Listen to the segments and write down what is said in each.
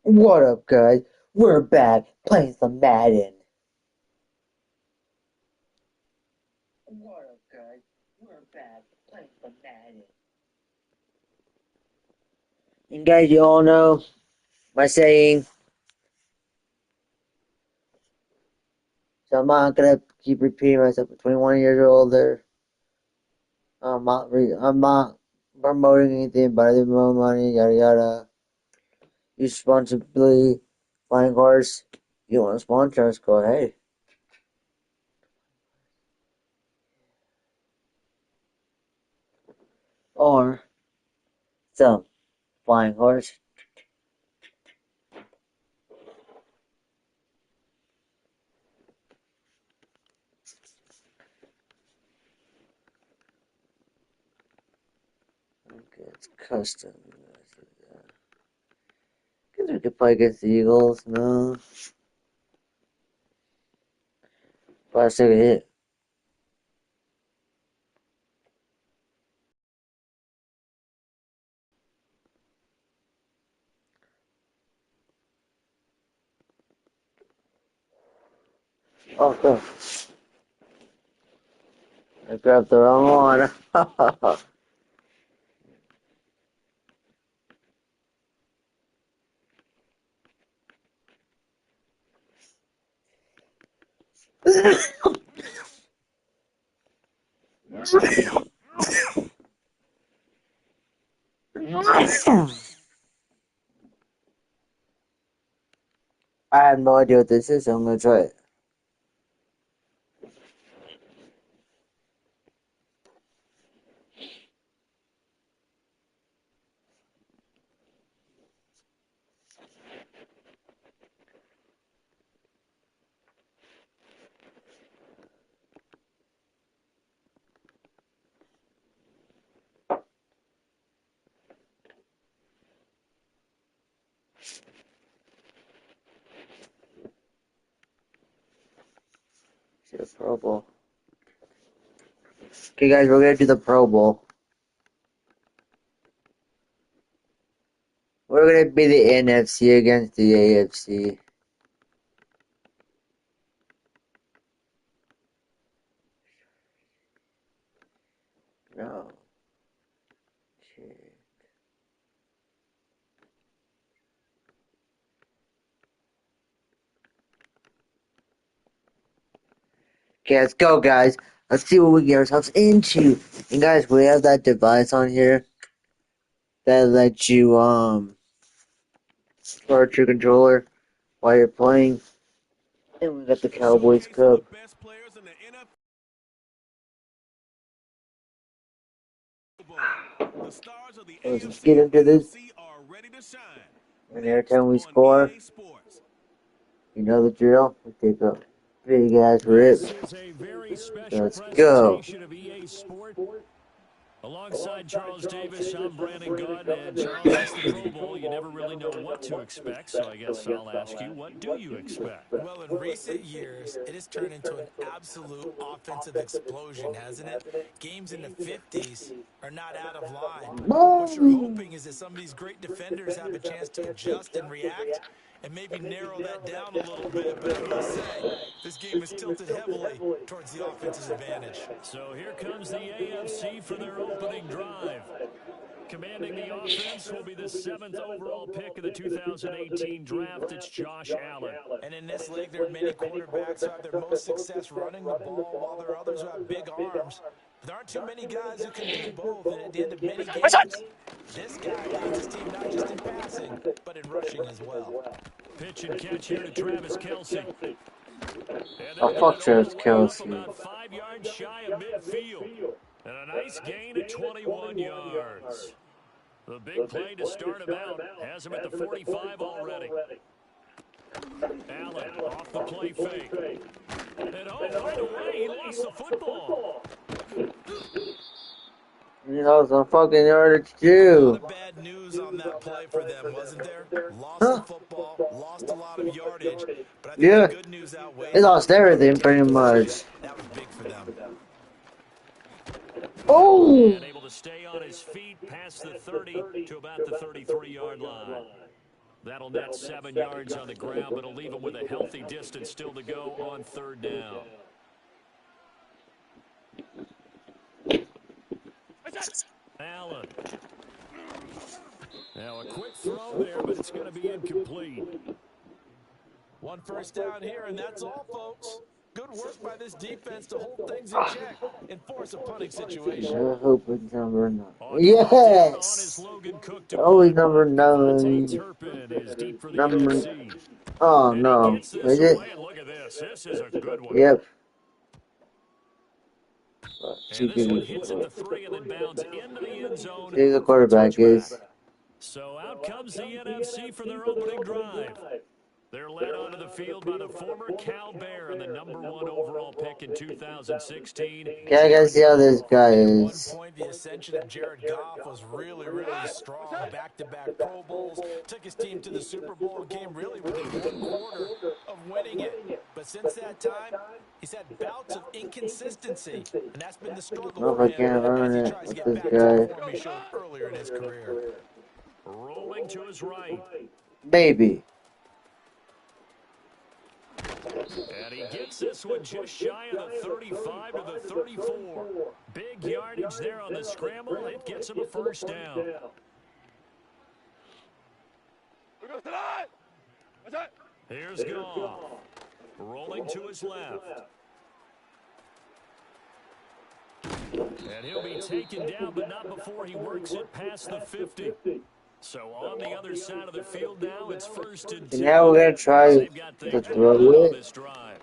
What up, guys? We're back playing some Madden. What up, guys? We're back playing some Madden. And guys, you all know my saying, so I'm not gonna keep repeating myself. I'm 21 years older. I'm not promoting anything, but I need more money. Yada yada. Use responsibly. Flying horse. You want to sponsor us? Go ahead. Or some flying horse. Okay, it's custom. Guess we could play against the Eagles. No. Last second hit. Oh, no. I grabbed the wrong one. I have no idea what this is, so I'm gonna try it. See the Pro Bowl. Okay, guys, we're gonna do the Pro Bowl. We're gonna be the NFC against the AFC. No. Shit. Okay, let's go, guys. Let's see what we get ourselves into. And guys, we have that device on here that lets you start your controller while you're playing. And we got the Cowboys Cup. Let's get into this. And every time we score, you know the drill. We take a big ass rip. This is a very special Let's go. presentation of EA Sport. Alongside Charles Davis, I'm Brandon Gunn, and Charles, it's the Pro Bowl. You never really know what to expect, so I guess I'll ask you, what do you expect? Well, in recent years, it has turned into an absolute offensive explosion, hasn't it? Games in the 50s are not out of line. What you're Boom. hoping is that some of these great defenders have a chance to adjust and react and maybe narrow that down a little bit. But I must say, this game is tilted heavily towards the offense's advantage. So here comes the AFC for their opening drive. Commanding the offense will be the 7th overall pick of the 2018 draft. It's Josh Allen. And in this league, there are many quarterbacks who have their most success running the ball, while there are others who have big arms. But there aren't too many guys who can do both, and at the end of many games, this guy leads his team not just in passing, but in rushing as well. Pitch and catch here to Travis Kelce. Oh, fuck Travis Kelce. About 5 yards shy of midfield. And a nice gain at 21 yards. The big play to start him out has him at the 45 already. Allen off the play fake. And right away, he lost the football. You know, some fucking yardage A lot too. of bad news on that play for them, wasn't there? Lost the Huh? football, lost a lot of yardage, but I think the Yeah. good news outweighs They it. lost They everything pretty retained possession. much. That was big for them. Oh! And able to stay on his feet past the 30 to about the 33-yard line. That'll net 7 yards on the ground, but it'll leave him with a healthy distance still to go on 3rd down. Allen. Now a quick throw there, but it's going to be incomplete. 1 first down here, and that's all, folks. Good work by this defense to hold things in check and force a punting situation. I hope it's number 9. On 4th down on is Yes! Logan Cook to Always punt. number Devontae 9. Turpin is deep for the Number. NFC. Oh And he no. gets this Is it? away, and look at this. This is a good one. Yep. And this one hits at the 3 and then bounds into the end zone. See who the quarterback is. So out comes the NFC for their opening drive. They're led onto the field by the former Cal Bear and the #1 overall pick in 2016. Okay, I gotta see how this guy At one is. point, the ascension of Jared Goff was really, really strong. Back-to-back Pro Bowls, took his team to the Super Bowl, and came really within 1 quarter of winning it. But since that time, he's had bouts of inconsistency, and that's been the I don't struggle know if for I him can as earn he it tries to with get this back to the guy. form he showed earlier in his career. Rolling to his right. Baby. And he gets this one just shy of the 35 to the 34. Big yardage there on the scramble. It gets him a 1st down. Here's Goff. Rolling to his left. And he'll be taken down, but not before he works it past the 50. So on the other side of the field now, it's 1st and 2. And now we're gonna try They've got to things throw rolling on it. this drive.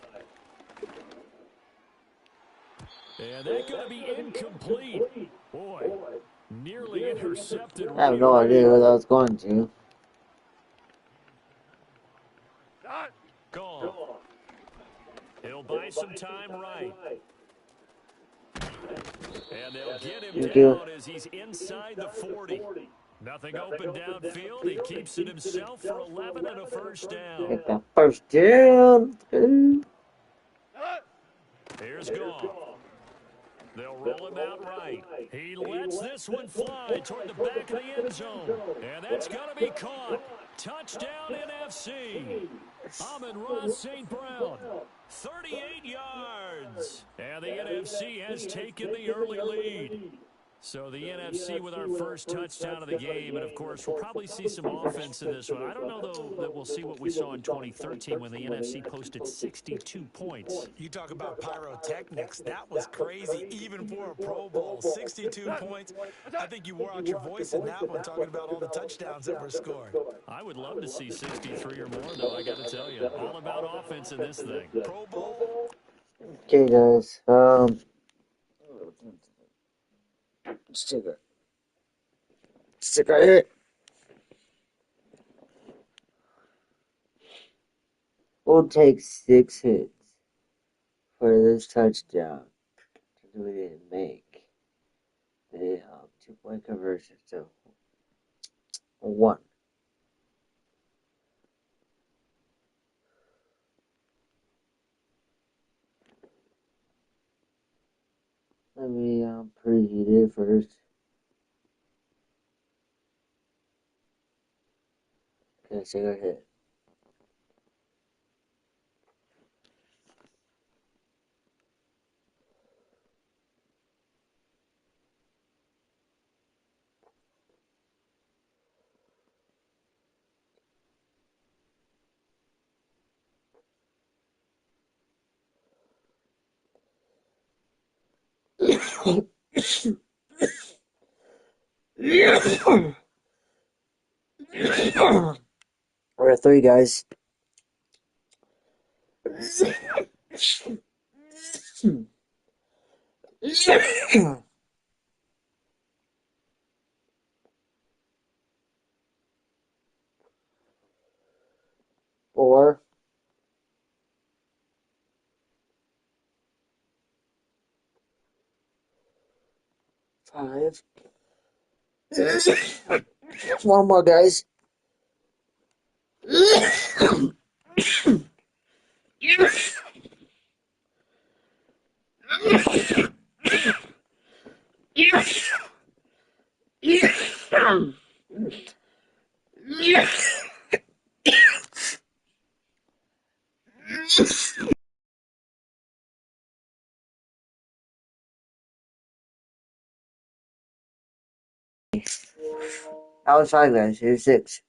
And that's going to be incomplete. Boy, nearly intercepted. I have no idea what I was going to. Goff. He'll buy some time right. And they'll get him down as he's inside the 40. Nothing open downfield. He keeps it himself for 11 and a 1st down. Get the 1st down. Here's Goff. They'll roll him out right. He lets this one fly toward the back of the end zone. And that's going to be caught. Touchdown NFC. Amon-Ra St. Brown. 38 yards. And the NFC has taken the early lead. So the NFC with our first touchdown of the game. And, of course, we'll probably see some offense in this one. I don't know, though, that we'll see what we saw in 2013 when the NFC posted 62 points. You talk about pyrotechnics. That was crazy, even for a Pro Bowl. 62 points. I think you wore out your voice in that one, talking about all the touchdowns that were scored. I would love to see 63 or more, though, I got to tell you. All about offense in this thing. Pro Bowl. Okay, guys. Stick right here. We'll take 6 hits for this touchdown. We didn't make the 2-point conversion. So 1. Let me preheat it first. Okay, so go ahead. We're at 3, guys. 4. 5. 1 more, guys. I was 5 guys. Here's 6.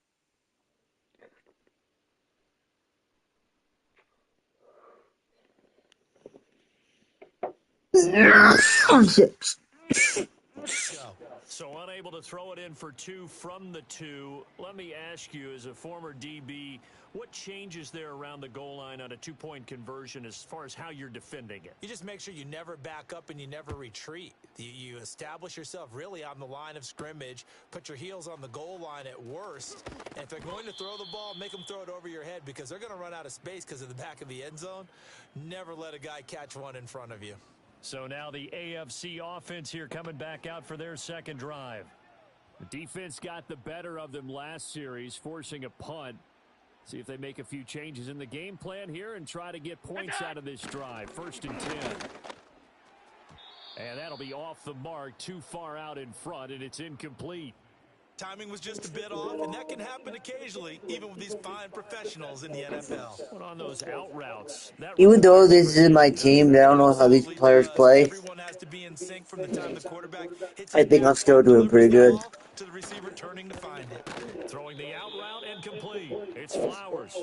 Six. Go. So unable to throw it in for 2 from the 2. Let me ask you, as a former DB, what changes there around the goal line on a 2-point conversion as far as how you're defending it? You just make sure you never back up and you never retreat. You establish yourself really on the line of scrimmage, put your heels on the goal line at worst, and if they're going to throw the ball, make them throw it over your head because they're going to run out of space because of the back of the end zone. Never let a guy catch one in front of you. So now the AFC offense here coming back out for their second drive. The defense got the better of them last series, forcing a punt. See if they make a few changes in the game plan here and try to get points out of this drive. 1st and 10. And that'll be off the mark, too far out in front, and it's incomplete. Timing was just a bit off, and that can happen occasionally, even with these fine professionals in the NFL. But on those out routes, that Even though requires this is my precision, doesn't team, it? I It don't know how these absolutely players does. play. Everyone has to be in sync from the time the quarterback hits I his think I'm snap still point, doing delivers pretty the good. ball to the receiver turning to find it. Throwing the out route and complete. It's Flowers.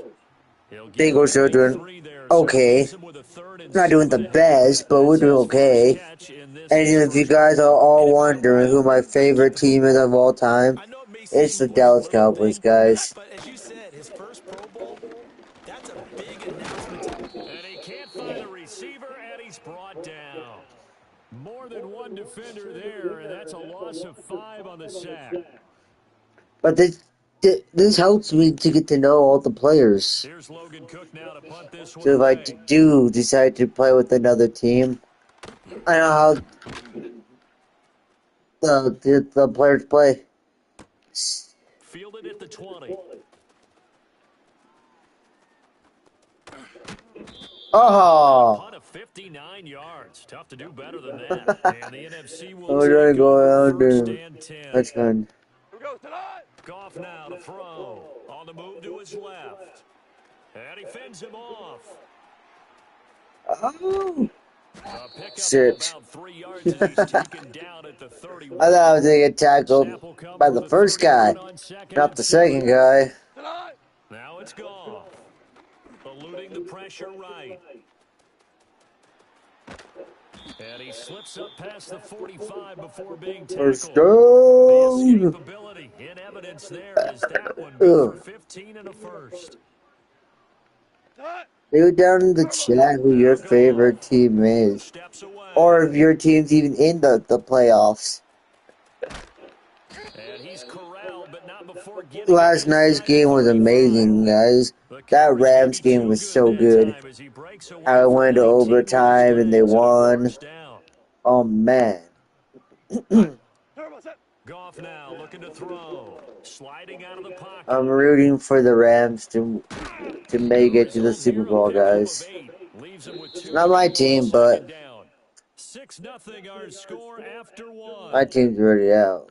He'll get Bengals around still the doing 3 there, so it okay. leaves him with a 3rd and Not doing 7 the ahead. best, but we're That's doing his first okay. catch in this And his if you first guys are game. all And if I'm wondering who them, my I'd get favorite the team is football. of all time, I know it may it's seem the like a Dallas little Cowboys, thing, guys. but as you said, his first Pro Bowl, that's a big announcement. And he can't find the receiver, and he's brought down. More than one defender there, and that's a loss of 5 on the sack. But this helps me to get to know all the players. Here's Logan Cook now to punt this one So if I away. do decide to play with another team, I know how the players play. Fielded at the 20. And a Oh, punt of 59 yards. Tough to do better than that. And the NFC will we're trying to take go over around 1st and and 10. that's fun. Goff now to throw. On the move to his left. And he fends him off. Oh, A pickup of shit. about 3 yards as he's I taken down at the thought 31. I was gonna get tackled Snap will come by from the the first guy, 31 on 2nd not and the 7. second guy. Now it's Goff. Eluding the pressure right. And he slips up past the 45 before being First tackled. The down. escapability in evidence there as that one good for Ugh. 15 and a first. Leave down in the chat who Now your Goff favorite team is. steps away. Or if your team's even in the playoffs. And he's corralled, but not before getting him Last night's inside the game was 35. amazing, guys. The That coverage Rams maybe game too was good so that good. time as he breaks away How it from went to 19 loose overtime and they legs and a won. first down. Oh man. Goff now looking to throw. Sliding out of the pocket. I'm rooting for the Rams to The make it to the result Super here, a Bowl, pickup of guys. 8. Leaves him with It's 2 not to my go on team, but 2nd down. 6-0 our score after 1. my team's already out.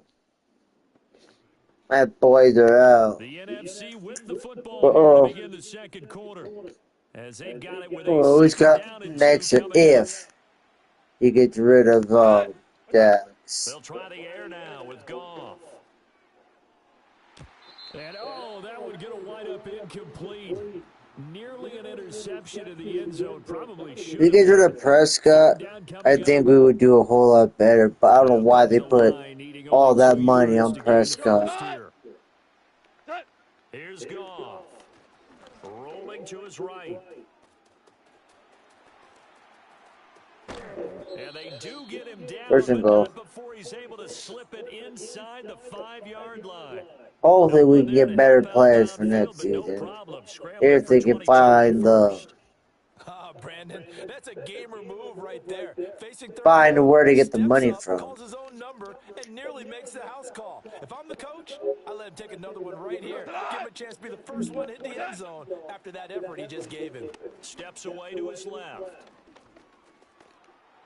My boys are out. The NFC with the football here to Uh-oh. begin the second quarter. As they've got it with a Oh, who's 2nd got down and 2 next coming up. if he gets rid of Dax? They'll try the air now with Goff. And that would get a wind up incomplete. Nearly an interception in the end zone. Probably If should he have gets rid been. of Prescott, 3rd down I coming up. think we would do a whole lot better. But I don't know Now why they cutting the put line, needing only all 2 that money yards on to gain the Prescott. first here. Here's Goff. Rolling to his right. And they do get him First down, and but goal. not before he's able to slip it inside the 5-yard line. Hopefully No we one can there get to better help out players for downfield, next but no season. problem scrambling If for they can 22 on the find first. Brandon, that's a gamer move right there. Facing third down, where to get the steps money up, from. calls his own number, and nearly makes the house call. If I'm the coach, I let him take another one right here. Give him a chance to be the first one hit the end zone after that effort he just gave him. Steps away to his left.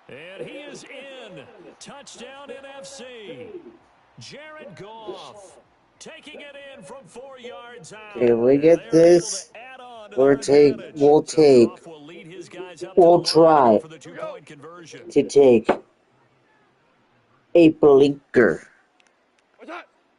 And he is in. Touchdown NFC. Jared Goff taking it in from 4 yards out. Can we And get they're able to this? add on into their advantage. So Goff will lead his guys up to the we'll line and go try for the two-point conversion. to take a blinker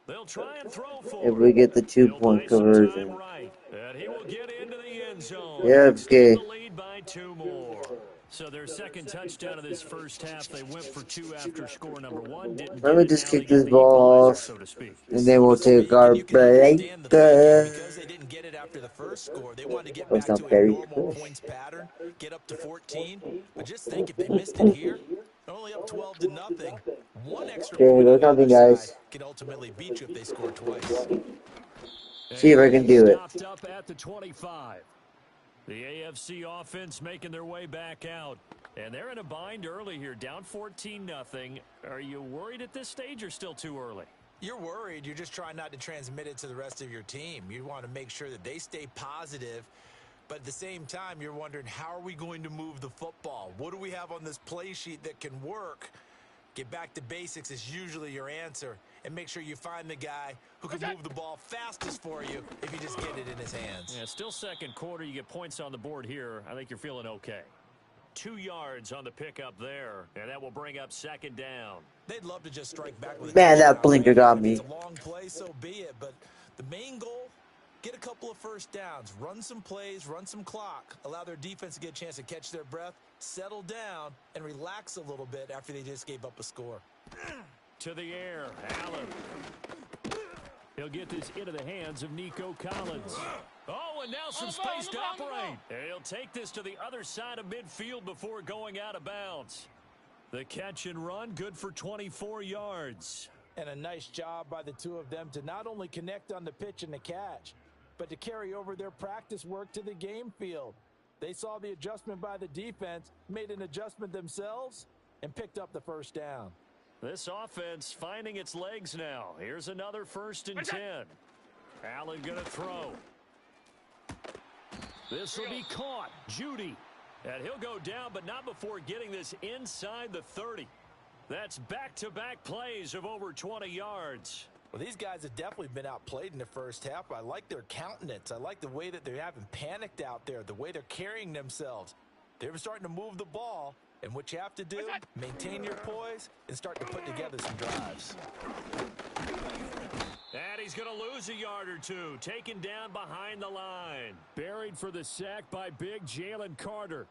They'll try and throw if for we it. get the He'll buy 2-point some time conversion. right. And he will get into the end zone Yeah, and extend okay. the lead by 2 more. So their second touchdown of this first half, they went for 2 after score number 1. Didn't Let get me it. just Now they kick get this the ball equalizer, off, so to speak. and then So we'll to take speak, our and you can understand the thinking because blinker. they didn't get it after the first score. They wanted to get Oh, it's back not to a very normal fresh. points pattern, get up to 14. But just think, if they missed it here, they're only up 12-0. One extra Okay, point on there's the other nothing, side guys. can ultimately beat you if they score twice. See if I can And do it. stopped up at the 25. The AFC offense making their way back out. And they're in a bind early here, down 14-0. Are you worried at this stage or still too early? You're worried. You're just trying not to transmit it to the rest of your team. You want to make sure that they stay positive. But at the same time, you're wondering, how are we going to move the football? What do we have on this play sheet that can work? Get back to basics is usually your answer. And make sure you find the guy who can move the ball fastest for you if you just get it in his hands. Yeah, still second quarter. You get points on the board here. I think you're feeling okay. 2 yards on the pickup there, and that will bring up second down. They'd love to just strike back with a Man, that touchdown blinker right here. got If it's me. a long play, so be it. But the main goal, get a couple of first downs, run some plays, run some clock, allow their defense to get a chance to catch their breath, settle down, and relax a little bit after they just gave up a score. To the air, Allen. He'll get this into the hands of Nico Collins. Oh, and now some space to operate. And he'll take this to the other side of midfield before going out of bounds. The catch and run, good for 24 yards. And a nice job by the two of them to not only connect on the pitch and the catch, but to carry over their practice work to the game field. They saw the adjustment by the defense, made an adjustment themselves, and picked up the first down. This offense finding its legs now. Here's another 1st and 10. Allen going to throw. This will be caught. Judy. And he'll go down, but not before getting this inside the 30. That's back-to-back plays of over 20 yards. Well, these guys have definitely been outplayed in the first half. I like their countenance. I like the way that they haven't panicked out there, the way they're carrying themselves. They're starting to move the ball. And what you have to do, maintain your poise and start to put together some drives. And he's going to lose a yard or two, taken down behind the line. Buried for the sack by big Jalen Carter.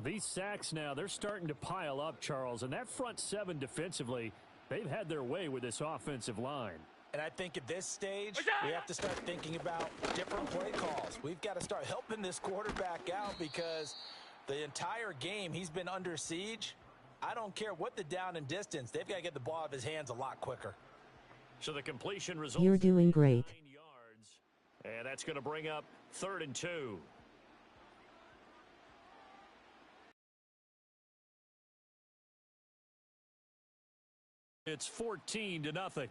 These sacks now, they're starting to pile up, Charles. And that front 7 defensively, they've had their way with this offensive line. And I think at this stage, we have to start thinking about different play calls. We've got to start helping this quarterback out because the entire game he's been under siege. I don't care what the down and distance. They've got to get the ball out of his hands a lot quicker. So the completion result. You're doing great. 9 yards. And that's going to bring up 3rd and 2. It's 14-0.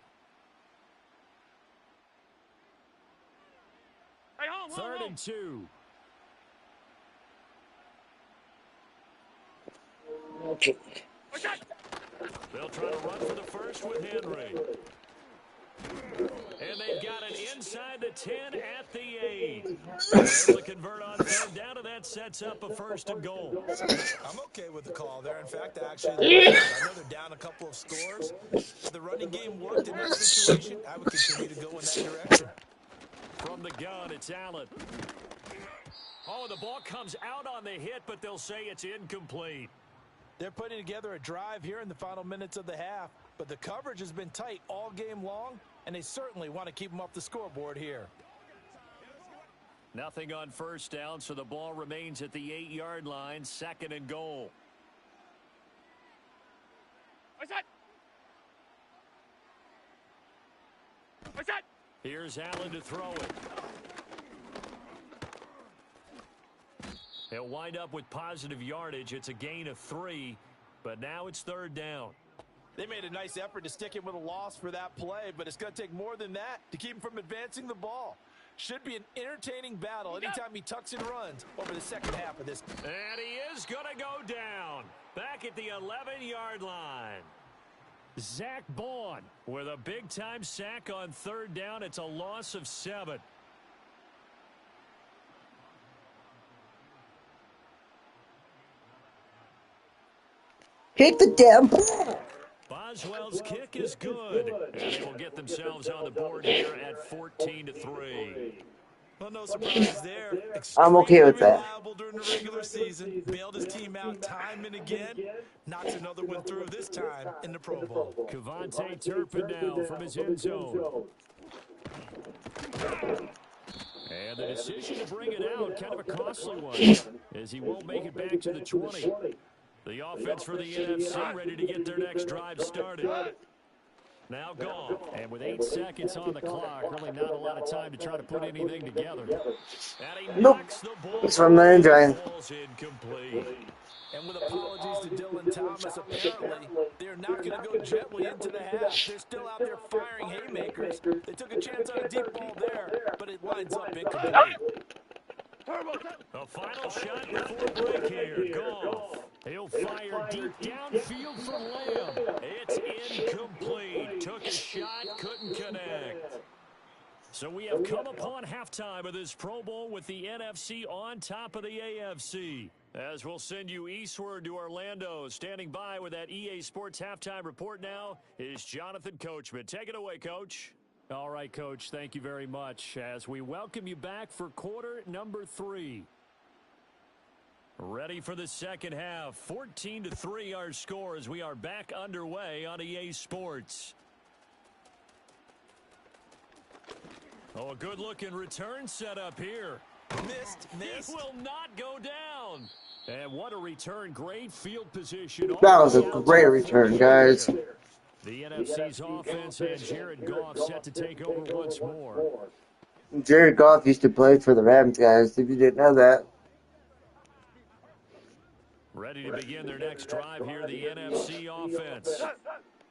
3rd and 2. Okay. They'll try to run for the first with Henry. And they've got it inside the 10 at the 8. They're able to convert on 3rd down, and that sets up a 1st and goal. I'm okay with the call there. In fact, I actually like it. I know they're down a couple of scores. If the running game worked in that situation, I would continue to go in that direction. From the gun, it's Allen. Oh, the ball comes out on the hit, but they'll say it's incomplete. They're putting together a drive here in the final minutes of the half, but the coverage has been tight all game long, and they certainly want to keep them off the scoreboard here. Nothing on 1st down, so the ball remains at the 8-yard line, 2nd and goal. Here's Allen to throw it. He'll wind up with positive yardage. It's a gain of 3, but now it's 3rd down. They made a nice effort to stick him with a loss for that play, but it's going to take more than that to keep him from advancing the ball. Should be an entertaining battle anytime he tucks and runs over the second half of this. And he is going to go down back at the 11-yard line. Zach Bond with a big-time sack on 3rd down. It's a loss of 7. Hit the damn ball. Boswell's kick is good, and they will get themselves on the board here at 14-3. Well, no surprise there. I'm okay Extremely with that. reliable during the regular season. Bailed his team out time and again. Knocks another one through this time in the Pro Bowl. Kevontae Turpin now from his end zone. And the decision to bring it out, kind of a costly one, as he won't make it back to the 20. The offense for the NFC ready to get their next drive started. Now gone, and with 8 seconds on the clock, really not a lot of time to try to put anything together. And he Nope. knocks the ball It's from the end away, zone. falls incomplete. And with apologies to Dylan Thomas, apparently they're not going to go gently into the half. They're still out there firing haymakers. They took a chance on a deep ball there, but it winds up incomplete. A final shot before break here. Goff. He'll fire deep downfield for Lamb. It's incomplete. Took a shot, couldn't connect. So we have come upon halftime of this Pro Bowl with the NFC on top of the AFC. As we'll send you eastward to Orlando. Standing by with that EA Sports halftime report now is Jonathan Coachman. Take it away, Coach. All right, Coach, thank you very much as we welcome you back for quarter number 3. Ready for the second half. 14-3 our score as we are back underway on EA Sports. Oh, a good-looking return set up here. Missed. It will not go down. And what a return. Great field position. That was a great return, guys. The NFC's offense and Jared Goff set to take over once more. Jared Goff used to play for the Rams, guys, if you didn't know that. Ready to begin their next drive here, the NFC offense.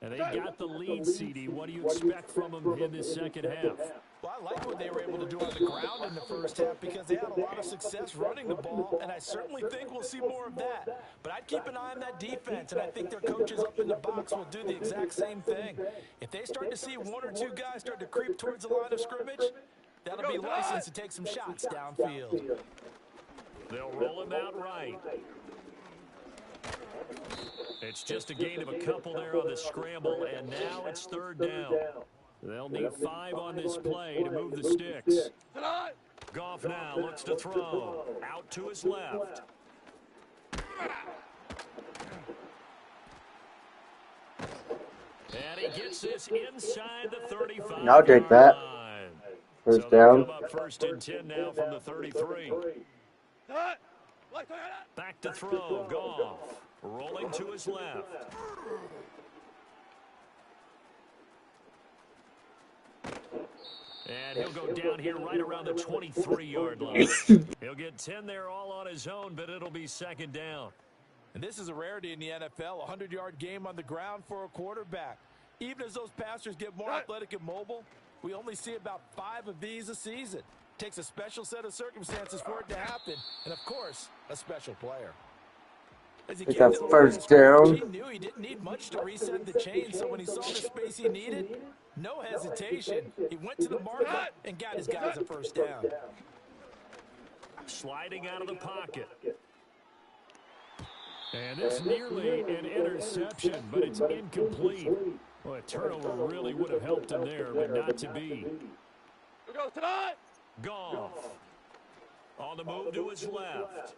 And they got the lead, CD. What do you expect from them in this second half? Well, I like what they were able to do on the ground in the first half because they had a lot of success running the ball, and I certainly think we'll see more of that. But I'd keep an eye on that defense, and I think their coaches up in the box will do the exact same thing. If they start to see 1 or 2 guys start to creep towards the line of scrimmage, that'll be licensed to take some shots downfield. They'll roll him out right. It's just a gain of a couple there on the scramble, and now it's 3rd down. They'll need 5 on this play to move the sticks. Goff now looks to throw. Out to his left. And he gets this inside the 35. I'll take that. Line. First So they'll down. come up 1st and 10 now from the 33. Back to throw. Goff rolling to his left. And he'll go down here right around the 23-yard line. He'll get 10 there all on his own, but it'll be 2nd down. And this is a rarity in the NFL, a 100-yard game on the ground for a quarterback. Even as those passers get more athletic and mobile, we only see about 5 of these a season. Takes a special set of circumstances for it to happen, and of course, a special player. As he It's came a to the first line of scrimmage, down. he knew he didn't need much to reset the chain, so when he saw the space he needed, no hesitation. He went to the marker and got his guys a first down. Sliding out of the pocket. And it's nearly an interception, but it's incomplete. Well, a turnover really would have helped him there, but not to be. Goff on the move to his left.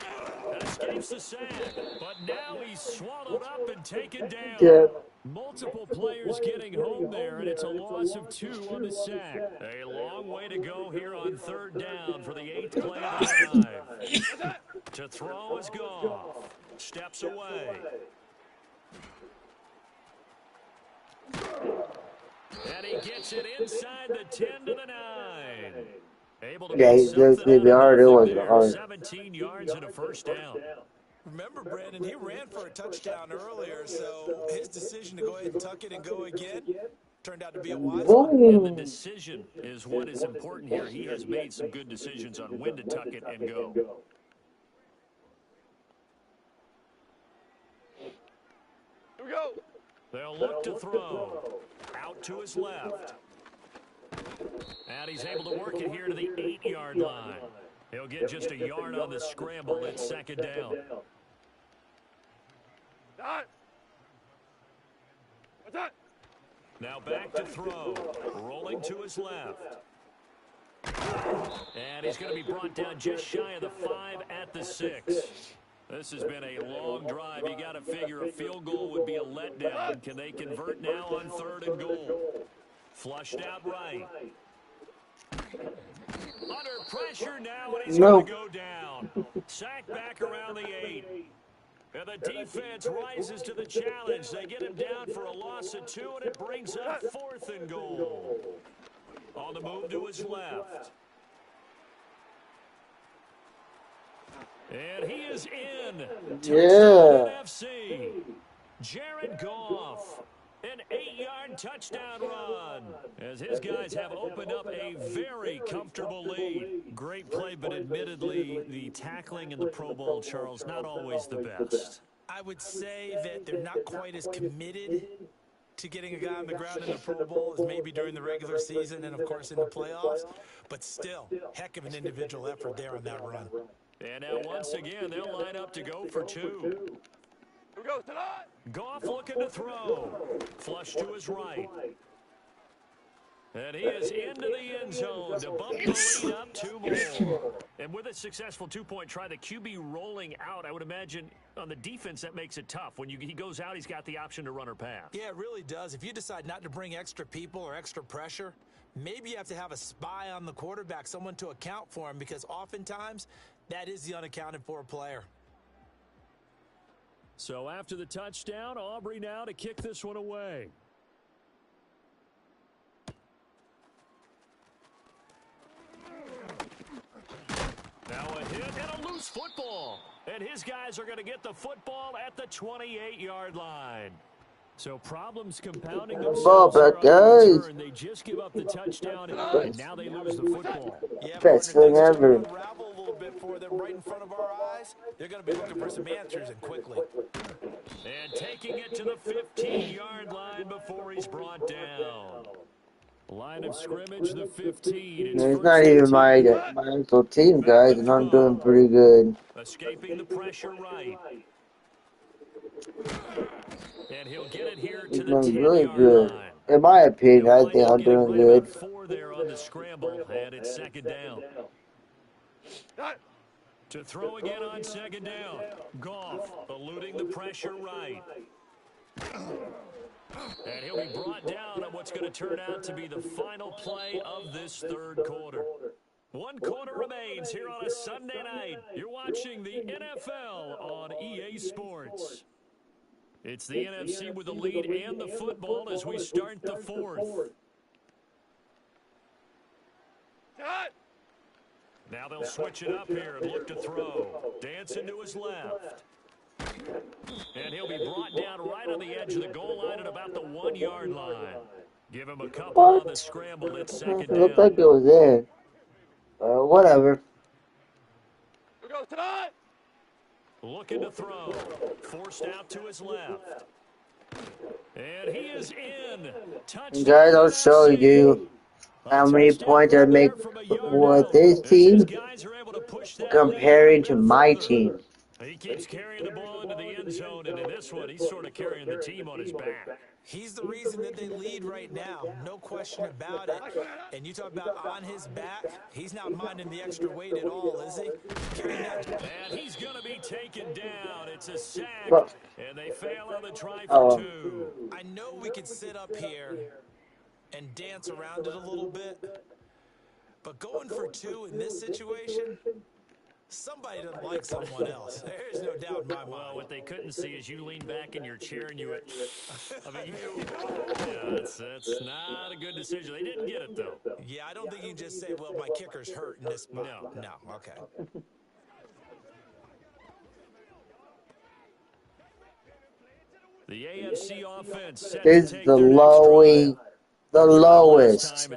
That escapes the sack, but now he's swallowed up and taken down. Yeah. Multiple players getting home there, and it's a loss of 2 on the sack. A long way to go here on 3rd down for the 8th play of the drive. To throw is Goff. Steps away. And he gets it inside the 10 to the 9. Able to Yeah, make he does something need to be out of hard. It nothing wasn't there. hard. 17 yards and a first down. Remember, Brandon, he ran for a touchdown earlier, so his decision to go ahead and tuck it and go again turned out to be a wise one. And the Boom. decision is what is important here. He has made some good decisions on when to tuck it and go. Here we go. They'll look to throw. Out to his left. And he's able to work it here to the 8-yard line. He'll get just a yard on the scramble. It's 2nd down. Now back to throw. Rolling to his left. And he's going to be brought down just shy of the 5 at the 6. This has been a long drive. You got to figure a field goal would be a letdown. Can they convert now on 3rd and goal? Flushed out right. Under pressure now, and he's going to go down. Sacked back around the 8. And the defense rises to the challenge. They get him down for a loss of 2, and it brings up 4th and goal. On the move to his left. And he is in. Touchdown NFC. Jared Goff. An 8-yard touchdown run as his guys have opened up a very comfortable lead. Great play, but admittedly, the tackling in the Pro Bowl, Charles, not always the best. I would say that they're not quite as committed to getting a guy on the ground in the Pro Bowl as maybe during the regular season and, of course, in the playoffs. But still, heck of an individual effort there on that run. And now, once again, they'll line up to go for 2. Who goes tonight? Goff looking to throw. Flush to his right. And he is into the end zone to bump the lead up 2 more. And with a successful 2-point try, the QB rolling out, I would imagine on the defense that makes it tough. When he goes out, he's got the option to run or pass. Yeah, it really does. If you decide not to bring extra people or extra pressure, maybe you have to have a spy on the quarterback, someone to account for him, because oftentimes that is the unaccounted for player. So after the touchdown, Aubrey now to kick this one away. Now a hit and a loose football. And his guys are going to get the football at the 28-yard line. So problems compounding themselves here on the return. They just give up the touchdown, and now they lose the football. Yeah, best thing ever. Unravel a little bit for them right in front of our eyes. They're going to be looking for some answers, and quickly. And taking it to the 15-yard line before he's brought down. Line of scrimmage, the 15. It's not even my actual team, guys, and I'm doing pretty good. Escaping the pressure right. And he'll get it here to the 10-yard line. In my opinion, I think I'm doing good. 4 there on the scramble, and it's 2nd down. To throw again on 2nd down. Goff eluding the pressure right. And he'll be brought down on what's going to turn out to be the final play of this 3rd quarter. 1 quarter remains here on a Sunday night. You're watching the NFL on EA Sports. It's the NFC with the lead and the football as we start the 4th. Now they'll switch it up here and look to throw. Dancing to his left. And he'll be brought down right on the edge of the goal line at about the 1-yard line. Give him a couple on the scramble. It's 2nd down. It looked like it was there. Whatever. Who goes tonight? Looking to throw. Forced out to his left. And he is in. Touchdown. Guys, I'll show you how many points I make with this team comparing to my team. He keeps carrying the ball into the end zone, and in this one, he's sort of carrying the team on his back. He's the reason that they lead right now, no question about it. And you talk about on his back, he's not minding the extra weight at all, is he? And he's going to be taken down. It's a sack, and they fail on the try for 2. I know we could sit up here and dance around it a little bit, but going for 2 in this situation, somebody doesn't like someone else. There's no doubt in my mind. Well, what they couldn't see is you lean back in your chair and you went, yeah, that's not a good decision. They didn't get it, though. Yeah, I don't think you can just say, well, my kicker's hurt in this spot. No, okay. The AFC offense set This to is take their the lowest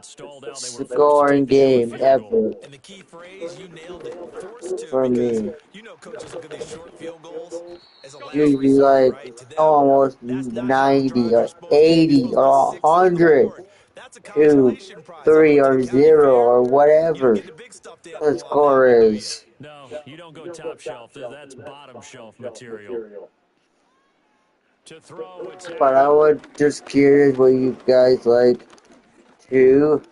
scoring game ever And the key phrase, you nailed it. Forced to, for because me. you know coaches look at these short field goals as a last Usually resort, like right? To them, almost that's not 90 how or drives are supposed to be. 80 You're or supposed to succeed 100 on the board. That's a to consolation prize. 3 Up or to the 0 or You don't whatever get the big stuff to the pull on score that. is. No, you don't go top shelf. That's bottom shelf material. To throw, it's But I Allen. was just curious what you guys like to.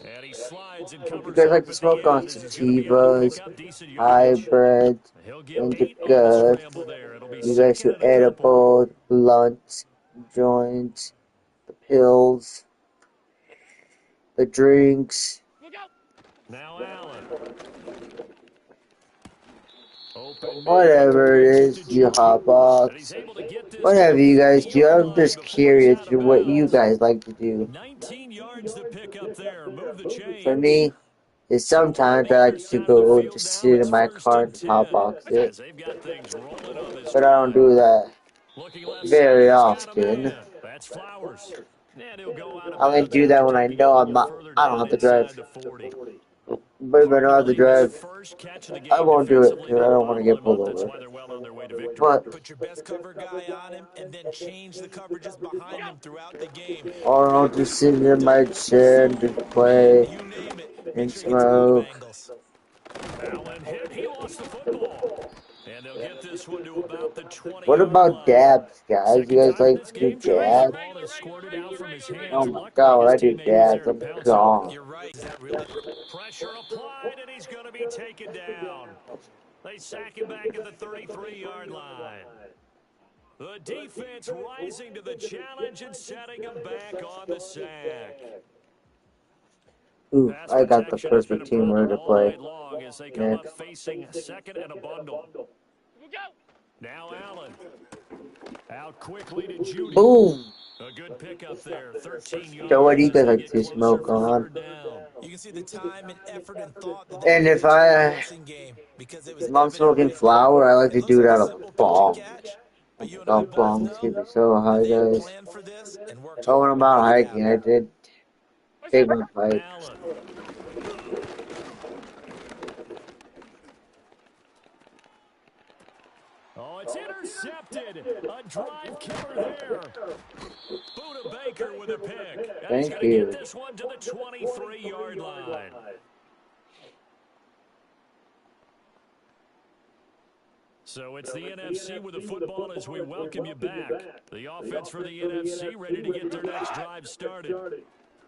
And he slides and You covers guys like up to at the smoke on end as he's going to be able to pick sativas, up decent yardage. hybrids, He'll get 8 on the indicas. scramble there. It'll be You guys second do and a couple. edibles, blunts, joints, the pills, the drinks, Look out! Now Allen. Open man whatever it completes it to is, you hot Jordan. And he's box. able to get this to Whatever the you guys do, 30-yard I'm line just before he's curious out to of what you bounds. guys like to do. 19 yards to pick up there. Move the For chains. me, is So on the sometimes I Raiders like to side of the go field just now, sit in it's my first car and and hot 10 box it. as they've got things rolling on this But I don't drive. do that Looking left side, very he's got a often. man. That's Flowers. And he'll go out of I only bounds do after that when I taking it know a little further I don't down have to drive. inside the 40. But if I don't have to Arguably his drive, first catch of the I game won't do it defensively because I helped don't want to bottle get him pulled up. That's over. why they're well on their way to victory. But Put your best cover guy on him and then change the coverages behind him throughout the game. or I'll Practice just it sit with in my double, chair and just zone, man, play you name it. Make and sure he gets a lot of smoke. angles. Allen hit. He lost the football. And they'll get this one to about the What 20-yard about line. dabs, guys? You Second guys time in like this to do game, Trey, as the dabs? ball has squirted out from his Oh hands. And my luckily, god, when his I do teammate was there dabs, to I'm pounce on it. gone. You're right. Is that really? Pressure applied, and he's going to be taken down. They sack him back at the 33-yard line. The defense rising to the challenge and setting him back on the sack. Oof, Pass I got the protection has been a perfect team problem ready to all play night long as they come up next. facing second and a bundle. Look out! Now Allen. Out quickly to Judy. Boom! A good pickup there. 13 So what do yards you as guys they like get to closer smoke for on? third down. You can see the time and effort and thought that And put if into the passing game because it was I'm evident smoking right there. flower, I like It to looks do it like a out of simple pitch and bong. catch, Oh but my you and I god, both bongs get know me so that high, they guys. planned for this and worked Oh, when hard I'm to out make it hiking, I happen. did take my bikes. Allen. Oh, it's intercepted. A drive killer there. Buda Baker with a pick. And he's Thank going to get you. this one to the 23-yard line. So it's the NFC with the football as we welcome you back. The offense for the NFC ready to get their next drive started.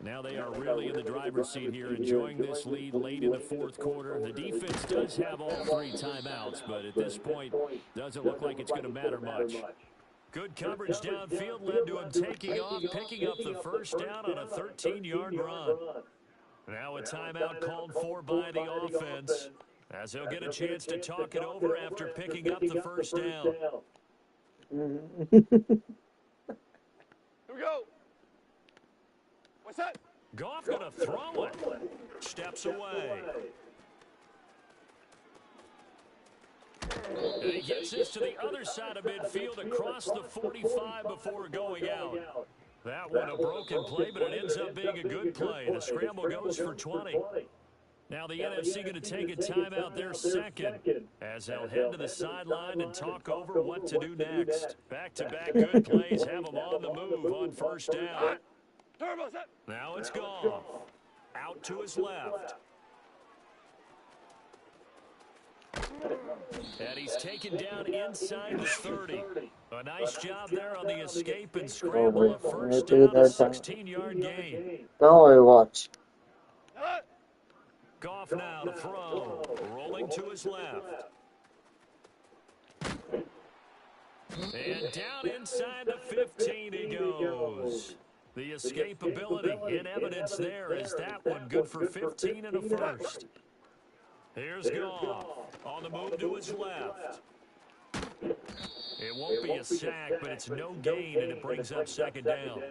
Now they are really in the driver's seat here, enjoying this lead late in the fourth quarter. The defense does have all three timeouts, but at this point, doesn't look like it's going to matter much. Good coverage downfield led to him taking off, picking up the first down on a 13-yard run. Now a timeout called for by the offense, as he'll get a chance to talk it over after picking up the first down. Here we go! What's that? Goff going to throw it. Steps away. And he gets this to the other side of midfield across the 45 before going out. That one a broken play, but it ends up being a good play. The scramble goes for 20. Now the NFC going to take a timeout there second as they'll head to the sideline and talk over what to do next. Back-to-back good plays have them on the move on first down. Turbo set! Now it's Goff. Out to his left. And he's taken down inside the 30. A nice job there on the escape and scramble. A first down, a 16-yard gain. Don't worry, watch. Goff now to throw. Rolling to his left. And down inside the 15 he goes. The escapability in evidence there is that one good for 15 and a first. Here's Goff on the move to his left. It won't be a sack, but it's no gain, and it brings up second down.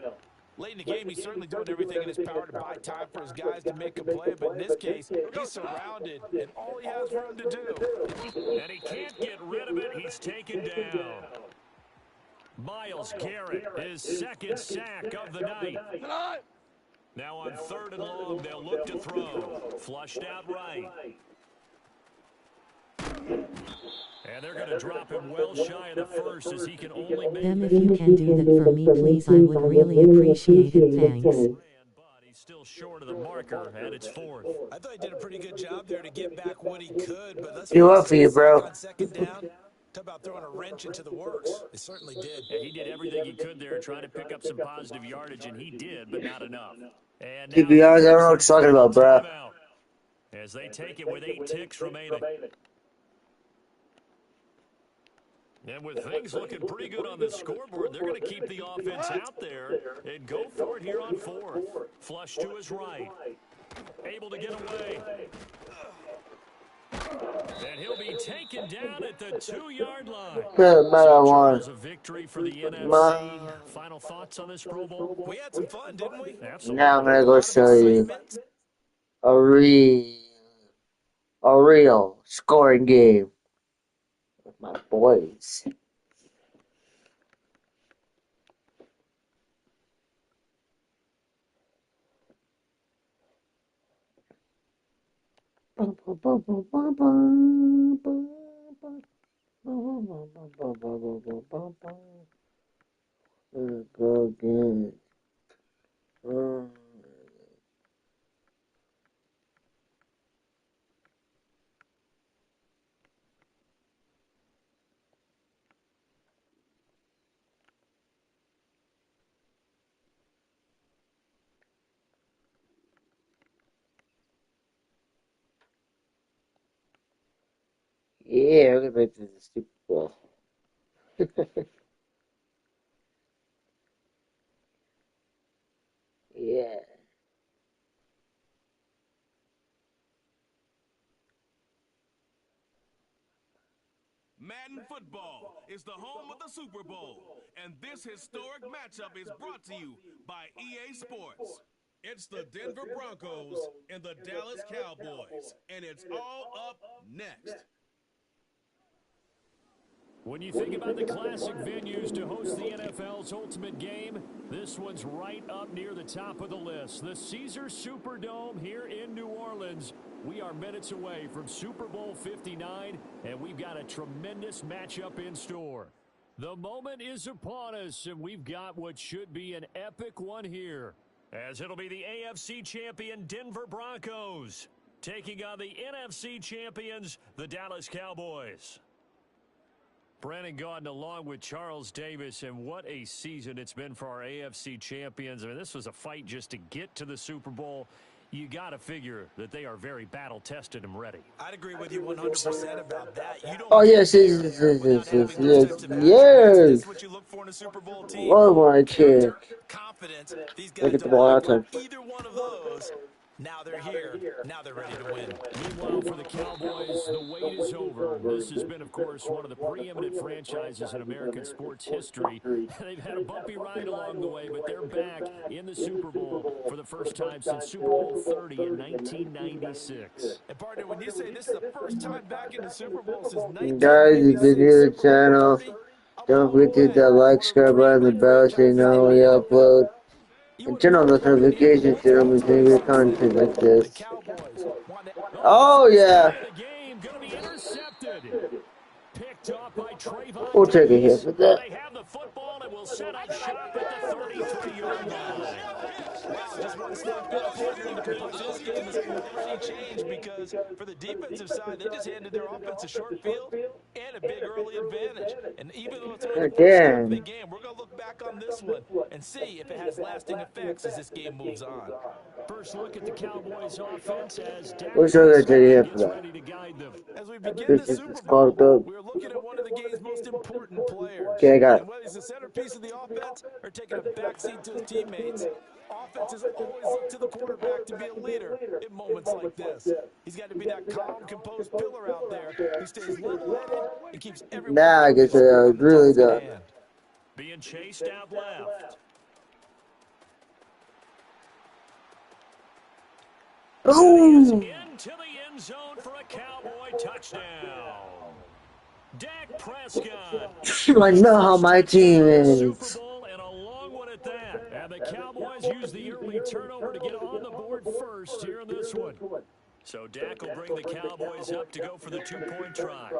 Late in the game, he's certainly doing everything in his power to buy time for his guys to make a play, but in this case, he's surrounded, and all he has room to do. And he can't get rid of it. He's taken down. Myles Garrett, his second sack of the night. Now on third and long, they'll look to throw. Flushed out right. And they're going to drop him well shy of the first as he can only make If you can do that for me, please, I would really appreciate it. Thanks. But he's still short of the marker, and it's fourth. I thought he did a pretty good job there to get back what he could, but let's Do face up it, for a you, sack bro. on second down How about throwing a wrench into the works? They certainly did. Yeah, he did everything he could there trying to pick up some positive yardage, and he did, but not enough. And To now be here honest, I don't comes know their what you're talking final about, bro. timeout as they take it with 8 ticks remaining. And with things looking pretty good on the scoreboard, they're going to keep the offense out there and go for it here on 4th. Flush to his right. Able to get away. And he'll be taken down at the 2-yard line. So, Charles, a victory for the NFC. Final thoughts on this Pro Bowl? We had some fun, didn't we? Absolutely. Now I'm gonna A go lot of show you excitement. a real scoring game with my boys. Go again. Yeah, we're gonna make this a Super Bowl. Yeah. Madden football is the home of the Super Bowl, and this historic matchup is brought to you by EA Sports. It's the Denver Broncos and the Dallas Cowboys, and it's all up next. When you think about the classic venues to host the NFL's ultimate game, this one's right up near the top of the list. The Caesars Superdome here in New Orleans. We are minutes away from Super Bowl 59, and we've got a tremendous matchup in store. The moment is upon us, and we've got what should be an epic one here, as it'll be the AFC champion Denver Broncos taking on the NFC champions, the Dallas Cowboys. Brandon Gaudin along with Charles Davis, and what a season it's been for our AFC champions. I mean, this was a fight just to get to the Super Bowl. You got to figure that they are very battle-tested and ready. I'd agree with you 100% about that. You Oh don't yes, get yes, there yes, without yes, yes, having those yes, types of attributes. This yes. is what you look for in a Super Bowl team. Love my Character, chick. confidence. These Look guys at the don't ball lack outside. either one of those. Now they're here. Now they're ready to win. Meanwhile, for the Cowboys, the wait is over. This has been, of course, one of the preeminent franchises in American sports history. They've had a bumpy ride along the way, but they're back in the Super Bowl for the first time since Super Bowl 30 in 1996. And partner, when you say this is the first time back in the Super Bowl since Guys, if you're 1996, new to the Super Bowl channel, 30, I'm don't blown forget to hit away. that like, One of the subscribe button, the preeminent bell so you franchises know in when the we NFL. upload. You And wouldn't turn on want to those come in here notifications once so or you don't miss any twice good and say content like the this. Cowboys want to. Oh, the Oh first yeah, play of the game going to be intercepted. Picked off by Trayvon we'll take a hit Diggs. for And that. they have the football and will set up shop at the 33-yard line. Wow, just one snap pass, partner, and the complexion of this game has already changed because for the defensive side, they just handed their offense a short field and a big early advantage. And even though it's only the first snap of the Again. game, we're going to look back on this one and see if it has lasting effects as this game moves on. First look at the Cowboys offense as Dak We're sure gonna take a Prescott hit for gets that. ready to guide them. As we begin This the is Super fucked Bowl, up. we're looking at one of the game's most important players. Okay, I got it. And whether he's the centerpiece of the offense or taking a backseat to his teammates, offenses always look to the quarterback to be a leader in moments like this. He's got to be that calm, composed pillar out there who stays level-headed and keeps everyone Now I can say focused I was on the really task at done. hand. Being chased out left. And he is Boom! into the end zone for a Cowboy touchdown. Dak Prescott. I His know how first my touchdown team of the Super is. Bowl, and a long one at that. And the Cowboys use the early turnover to get on the board first here in this one. So Dak will bring the Cowboys up to go for the two-point try.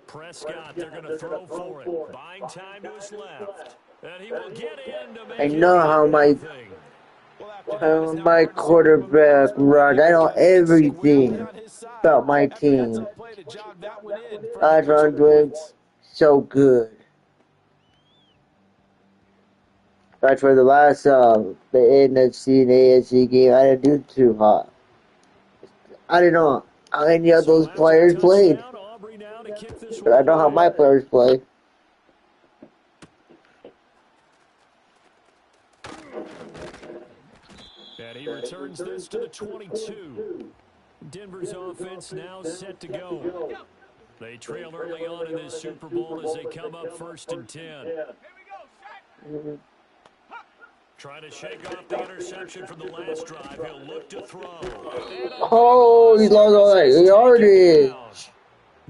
Prescott, they're going to throw for it. Buying time to his left. And he will get in to I make it know how 1-0. Well, after that, it's now my hard to say where one goes. quarterback rock. I know Everybody is squarely everything on his side about my after that team. tough play to jog that one in for an That's what extra I'm doing. points. so good. But for the last the NFC and AFC game, I didn't do too hot. I don't know how any of those players played, Aubrey now to kick this but I know how my players play. And he returns this to the 22. Denver's offense now set to go. They trail early on in this Super Bowl as they come up 1st and 10. Trying to shake off the interception from the last drive. He'll look to throw. Oh, he lost all that yardage.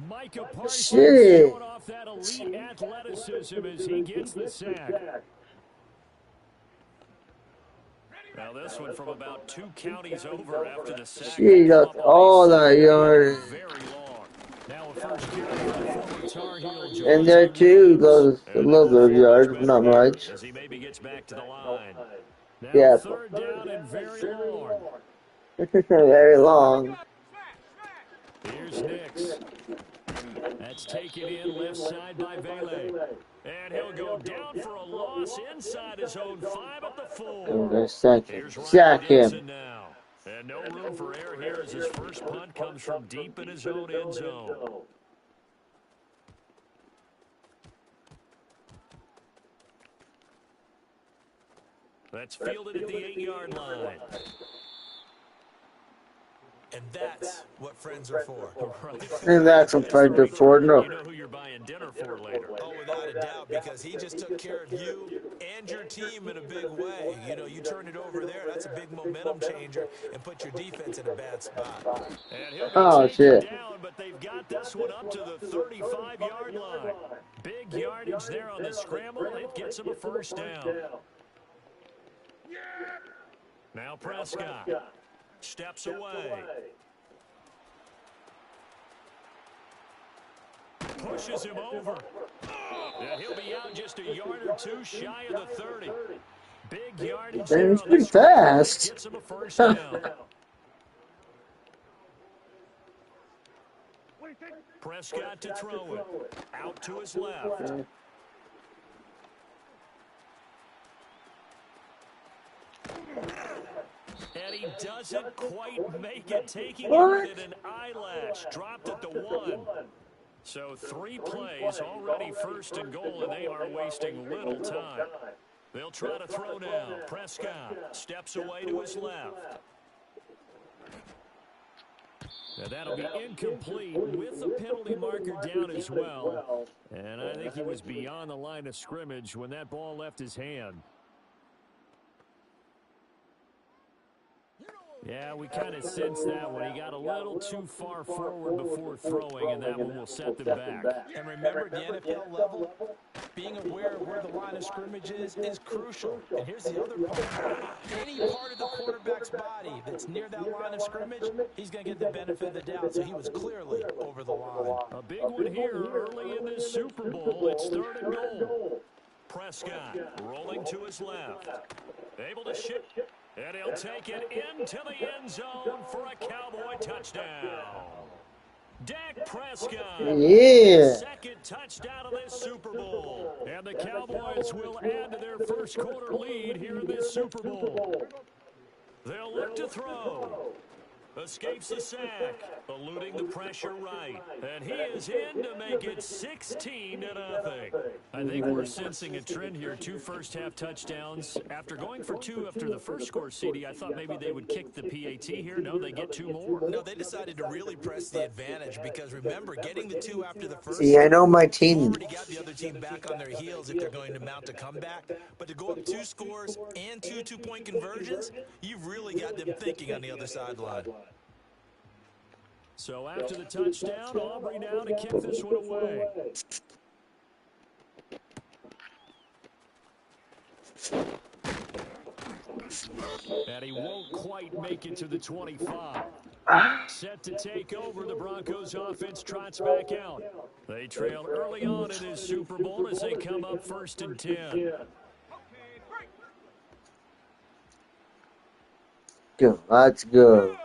Micah Parsons Shit. showing off that elite athleticism as he gets the sack. Now this one from about 2 counties over after the sack. Shit, lost all that yardage. Very long. Now a first carry for the former Tar Heel. And there too goes a little bit of yards, not much. As he maybe gets back to the line. Now Yeah. 3rd down and very long. Very long. Here's Nix. That's taken in left side by Vele. And he'll go down for a loss inside his own 5 at the 4. Sack him. Now. And no room for error here as his first punt comes from deep in his own end zone. That's fielded at the 8-yard line. And that's what friends are for. And that's what friends are for. No. You know who you're buying dinner for later. Oh, without a doubt, because he just took care of you and your team in a big way. You know, you turn it over there, that's a big momentum changer and put your defense in a bad spot. And he'll be Oh, shit. down, but they've got this one up to the 35-yard line. Big yardage there on the scramble. It gets him a first down. Now Prescott steps away. Pushes him over. And he'll be out just a yard or 2 shy of the 30. Big yardage there. It's pretty fast. Gets him a first down. Prescott to throw it. Out to his left. And he doesn't quite make it, taking it with an eyelash. Dropped at the 1. So 3 plays, already 1st and goal, and they are wasting little time. They'll try to throw now. Prescott steps away to his left. Now that'll be incomplete with the penalty marker down as well. And I think he was beyond the line of scrimmage when that ball left his hand. Yeah, we kind of sensed that when he got a little too far forward before throwing, and that one will set them back. And remember, at the NFL level, being aware of where the line of scrimmage is crucial. And here's the other part. Any part of the quarterback's body that's near that line of scrimmage, he's going to get the benefit of the doubt. So he was clearly over the line. A big one here early in this Super Bowl. It's 3rd and goal. Prescott rolling to his left. Able to shift. And he'll take it into the end zone for a Cowboy touchdown. Dak Prescott. Yeah. Second touchdown of this Super Bowl. And the Cowboys will add to their first quarter lead here in this Super Bowl. They'll look to throw. Escapes the sack, eluding the pressure right. And he is in to make it 16-0. I think we're sensing a trend here. 2 first-half touchdowns. After going for 2 after the first score, CD, I thought maybe they would kick the PAT here. No, they get 2 more. No, they decided to really press the advantage because, remember, getting the 2 after the first. See, I know my team. Already got the other team back on their heels if they're going to mount a comeback. But to go up 2 scores and 2 two-point conversions, you've really got them thinking on the other sideline. So after the touchdown, Aubrey now to kick this one away. And he won't quite make it to the 25. Set to take over, the Broncos offense trots back out. They trailed early on in this Super Bowl as they come up 1st and 10. Go. Let's go.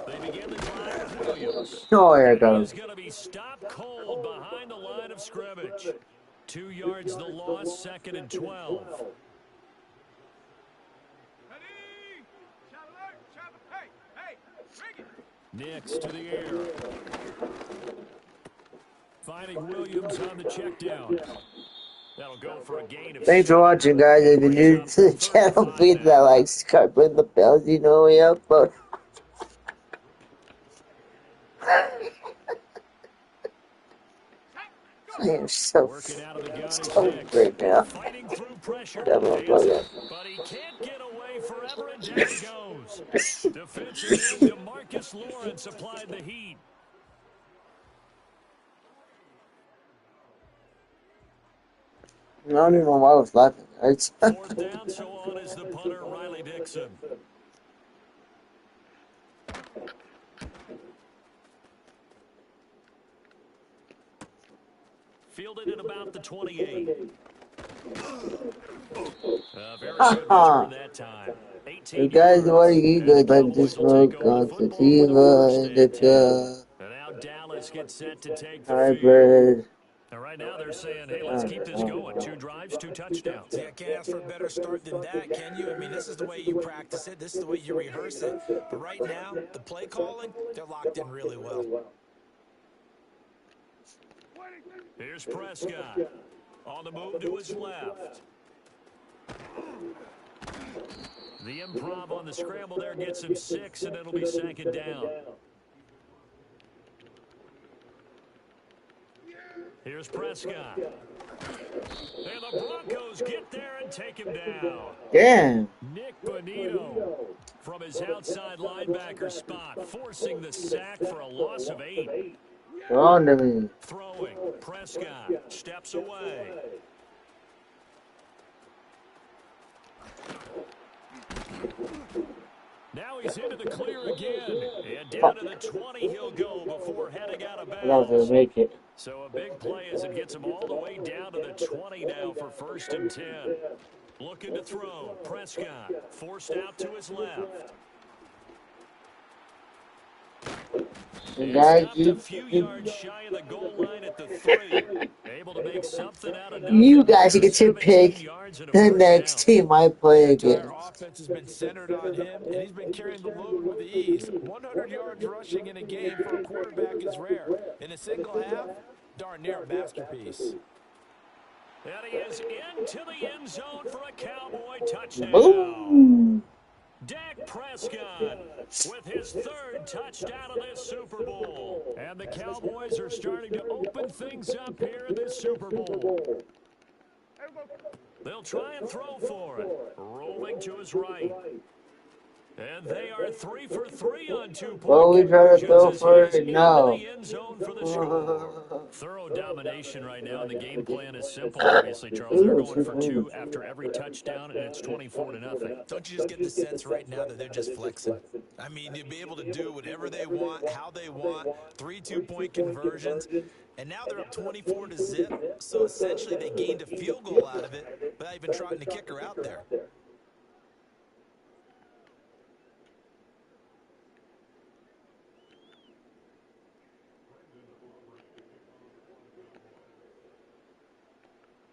They begin the drive with Williams. Oh, here it And he goes. is going to be stopped cold behind the line of scrimmage. 2 yards the loss, 2nd and 12. Ready? Shot alert. Shot. Hey, hey, bring it. Nix to the air. Finding Williams on the check down. That'll go for a gain of Thanks for 7. watching, guys. If you're Brings new up to the third and channel, 5 please now. like, subscribe, ring the bells. You know we upload. I am so Working out of the gun is stoked Nix. right now. Fighting through pressure. That Hands motherfucker. it. But he can't get away forever, and down he goes. Defensive end DeMarcus Lawrence applied the heat. I don't even know why I was laughing, guys. 4th down, so on is the punter, Riley Dixon. Fielded at about the 28. A very good return that time. So 18 guys, what do yards. you And the guys like to Cowboys will take smoke? over the football with a Sativa, 1st and 10. indica, And now Dallas gets set to take the field. hybrid. And right now they're saying, hey, I let's keep don't this know. going. 2 drives, 2 touchdowns. See, I can't ask for a better start than that, can you? I mean, this is the way you practice it. This is the way you rehearse it. But right now, the play calling, they're locked in really well. Here's Prescott. On the move to his left. The improv on the scramble there gets him 6, and it'll be 2nd down. Here's Prescott. And the Broncos get there and take him down. Damn. Nick Bonito from his outside linebacker spot, forcing the sack for a loss of 8. They're on to me. Throwing. Prescott steps away. Now he's into the clear again. And down to the 20 he'll go before heading out of I was gonna bounds. make it. So a big play as it gets him all the way down to the 20 now for 1st and 10. Looking to throw. Prescott forced out to his left. And And guys, stopped a few yards shy of the goal line at the 3. Able to make something out of nothing you there. guys get to 17 pick yards and a the 1st next down. team I play The entire against. offense has been centered on him, and he's been carrying the load with ease. 100 yards rushing in a game for a quarterback is rare. In a single half, darn near a masterpiece. And he is into the end zone for a Cowboy touchdown. Boom! Dak Prescott with his 3rd touchdown of this Super Bowl. And the Cowboys are starting to open things up here in this Super Bowl. They'll try and throw for it. Rolling to his right. And they are 3 for 3 on 2-point Well, we try to conversions throw as he for is it. into No. the end zone for the score. Thorough domination right now, and the game plan is simple, obviously, Charles. They're going for 2 after every touchdown, and it's 24-0. Don't you just get the sense right now that they're just flexing? I mean, you'll be able to do whatever they want, how they want, 3 2-point conversions. And now they're up 24-0, so essentially they gained a field goal out of it without even trotting the kicker out there.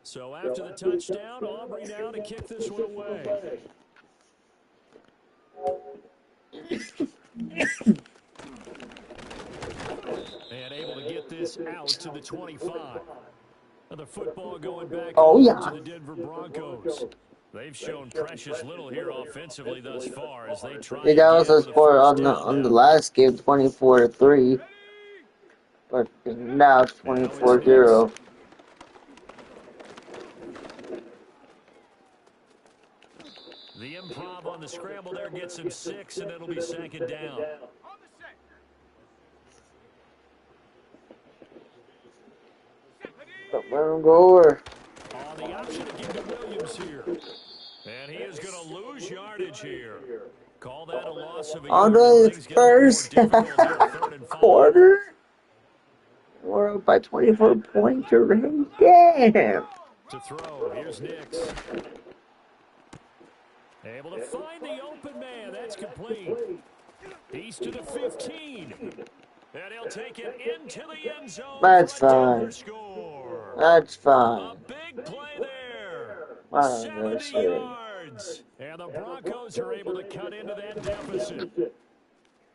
So after the touchdown, Aubrey now to kick this one away. And able to get this out to the 25. And the football going back over to the Denver Broncos. They've shown precious little here offensively thus far as they try Yeah, that was again a with a score 1st on down the now. last game, 24-3. But now it's Now it's 24-0. Nix. The improv on the scramble there gets him 6, and it'll be 2nd down. Let him go over. On the option again to Williams here. And he is going to lose yardage here. Call that a loss of a On yard, and the things get a little more first difficult here, 3rd and 5. quarter, we're up by 24 points already. Damn. To throw, here's Nix. Able to find the open man. That's complete. He's to the 15. And he'll take it into the end zone That's for a Denver fine. score. That's A fine. big play there. I don't know, 70 shit. yards. And the Broncos are able to cut into that deficit.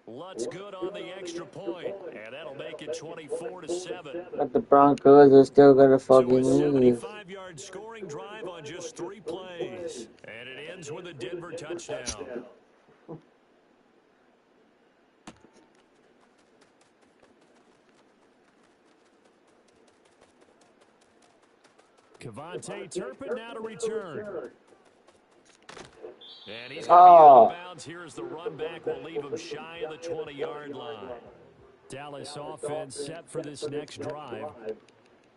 Lutz good on the extra point, and that'll make it 24-7. But the Broncos are still gonna So a fucking lose. 75-yard scoring drive on just 3 plays. And it ends with a Denver touchdown. Kevontae Turpin now to return. And he's going to be out of bounds here as the run back will leave him shy of the 20-yard line. Dallas offense set for this next drive.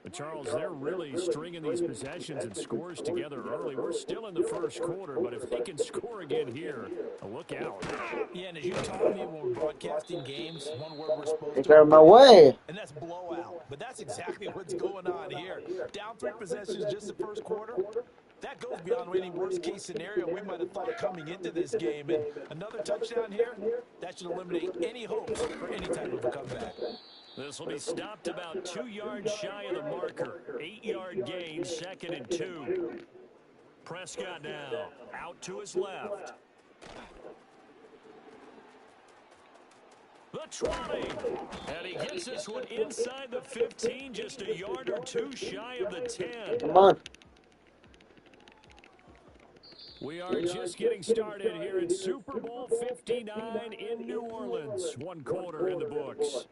But Charles, they're really stringing these possessions and scores together early. We're still in the first quarter, but if they can score again here, look out. Yeah, and as you taught me when we're broadcasting games, one word we're supposed Take to out of my avoid, way. and that's blowout. But that's exactly what's going on here. Down 3 possessions just the first quarter. That goes beyond any worst-case scenario we might have thought coming into this game. And another touchdown here, that should eliminate any hopes for any type of a comeback. This will be stopped about 2 yards shy of the marker. 8-yard gain, 2nd and 2. Prescott now out to his left. The 20. And he gets this one inside the 15, just a yard or 2 shy of the 10. Come on. We are just getting started here at Super Bowl 59 in New Orleans. 1 quarter in the books.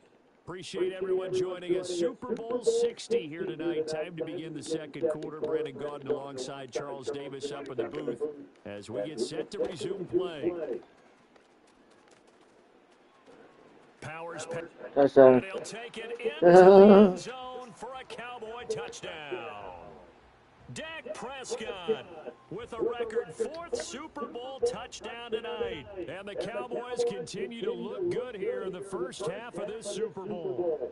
Appreciate everyone joining us. Super Bowl 60 here tonight. Time to begin the 2nd quarter. Brandon Gaudin alongside Charles Davis up in the booth as we get set to resume play. Powers. And he'll take it into the end zone for a Cowboy touchdown. Dak Prescott with a record 4th Super Bowl touchdown tonight. And the Cowboys continue to look good here in the first half of this Super Bowl.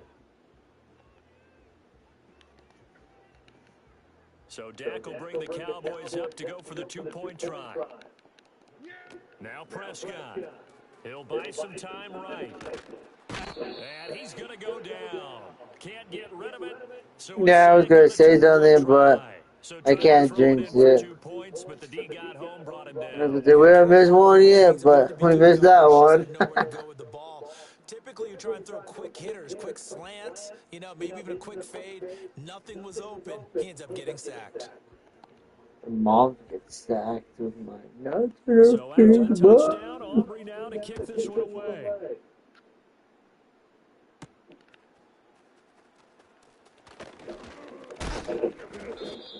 So Dak will bring the Cowboys up to go for the 2-point try. Now Prescott. He'll buy some time right. And he's going to go down. Can't get rid of it. So Yeah, I was gonna say something, but I can't jinx it. 2 points, but the D got home, brought him down. We haven't missed one yet, but we missed that one. Typically, you try and throw quick hitters, quick slants, maybe even a quick fade. Nothing was open. He ends up getting sacked. Mom gets sacked with my nuts. So after the touchdown, Aubrey now to kick this one away.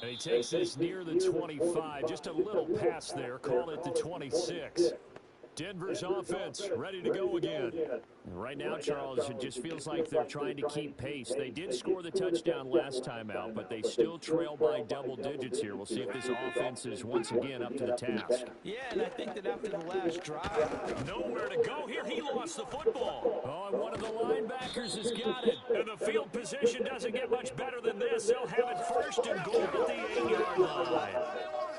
And he takes this near the 25. Just a little pass there. Call it the 26. Denver's offense ready to go again. Right now, Charles, it just feels like they're trying to keep pace. They did score the touchdown last time out, but they still trail by double digits here. We'll see if this offense is once again up to the task. Yeah, and I think that after the last drive, nowhere to go here. He lost the football. Oh, and one of the linebackers has got it. And the field position doesn't get much better than this. They'll have it 1st and goal at the 8-yard line.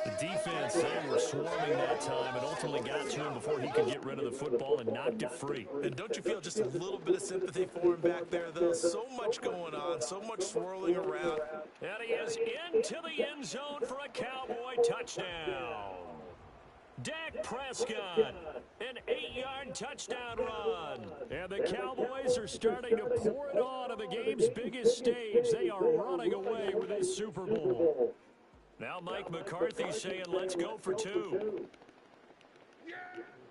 The defense, they were swarming that time and ultimately got to him before he could get rid of the football and knocked it free. And don't you feel just a little bit of sympathy for him back there, though? So much going on, so much swirling around. And he is into the end zone for a Cowboy touchdown. Dak Prescott, an 8-yard touchdown run. And the Cowboys are starting to pour it on the game's biggest stage. They are running away with this Super Bowl. Now Mike McCarthy saying, let's go for 2.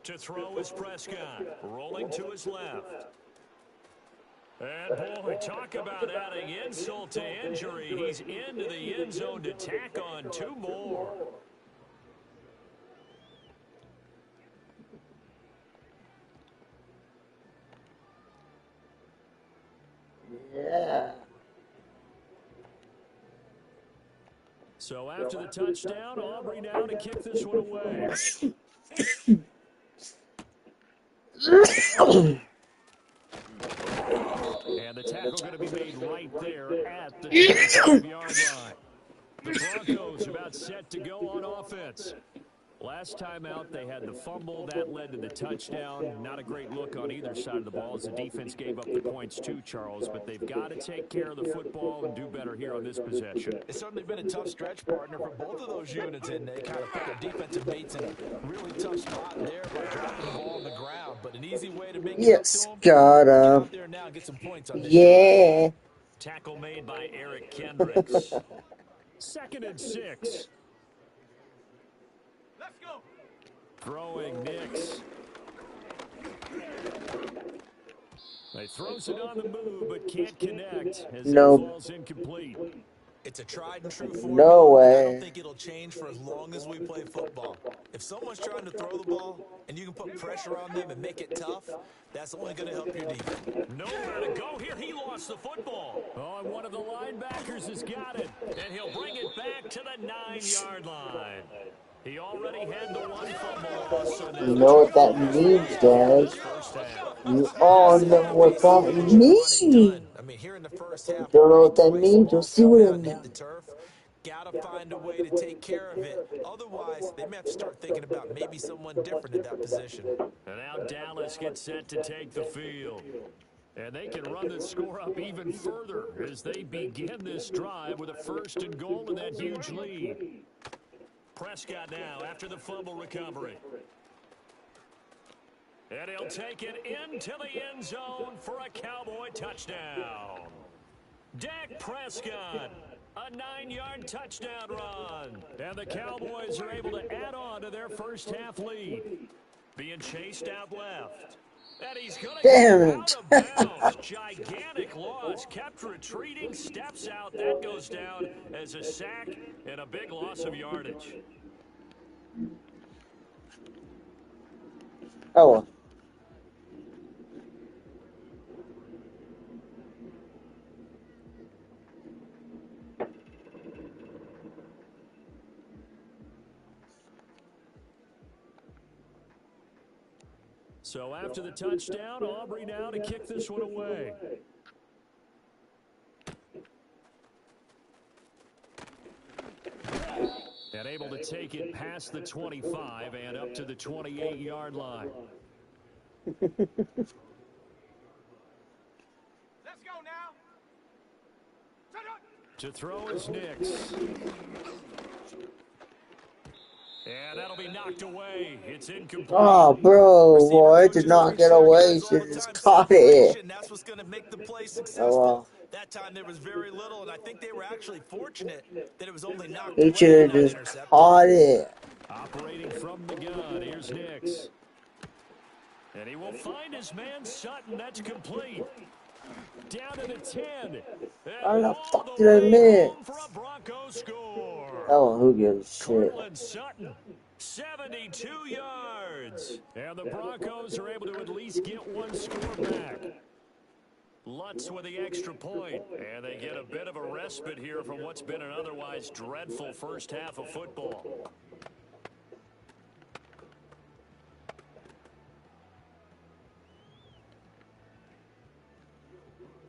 To throw is Prescott, rolling to his left. And boy, talk about adding insult to injury. He's into the end zone to tack on 2 more. Yeah. So after the touchdown, Aubrey now to kick this one away. And the tackle going to be made right there at the 25-yard line. The Broncos about set to go on offense. Last time out, they had the fumble. That led to the touchdown. Not a great look on either side of the ball as the defense gave up the points too, Charles. But they've got to take care of the football and do better here on this possession. It's certainly been a tough stretch, partner, for both of those units, and they kind of put their defensive mates in a really tough spot there by dropping the ball on the ground. But an easy way to make it up to Yes, them, got get him. out there now and get some points on this drive. Yeah. Tackle made by Eric Kendricks. 2nd and 6. Let's go. Throwing Nix. He throws it on the move, but can't connect as it falls incomplete. It's a tried and true No formula, and I don't way. think it'll change for as long as we play football. If someone's trying to throw the ball and you can put pressure on them and make it tough, that's only going to help your defense. Nowhere to go here. He lost the football. Oh, and one of the linebackers has got it. And he'll bring it back to the 9-yard line. He already had the one fumble loss. So You know what that means, guys. You all know what that means. I mean, here in the first half, Don't know already what that twice the means? You'll ball see fell what down it and hit means. the turf. Got to find a way to take care of it. Otherwise, they may have to start thinking about maybe someone different at that position. And now Dallas gets set to take the field. And they can run the score up even further as they begin this drive with a 1st and goal and that huge lead. Prescott now after the fumble recovery. And he'll take it into the end zone for a Cowboy touchdown. Dak Prescott, a 9-yard touchdown run. And the Cowboys are able to add on to their first half lead. Being chased out left. And he's going to go out of bounds. Gigantic loss. Kept retreating. Steps out. That goes down as a sack and a big loss of yardage. Oh. So after the touchdown, Aubrey now to kick this one away. And able to take it past the 25 and up to the 28-yard line. Let's go now. To throw is Nix. And that'll be knocked away. It's incomplete. Oh, bro, boy, did not get away. Should have just caught it. That's what's going to make the play successful. Oh, well. That time there was very little, and I think they were actually fortunate that it was only knocked He away should and have not just intercepted. caught it. Operating from the gun, here's Nix. And he will find his man Sutton. That's complete. Down to the 10. How the fuck did I miss? For a Broncos score. Oh, who gives a shit? Cortland Sutton, 72 yards. And the Broncos are able to at least get one score back. Lutz with the extra point. And they get a bit of a respite here from what's been an otherwise dreadful first half of football.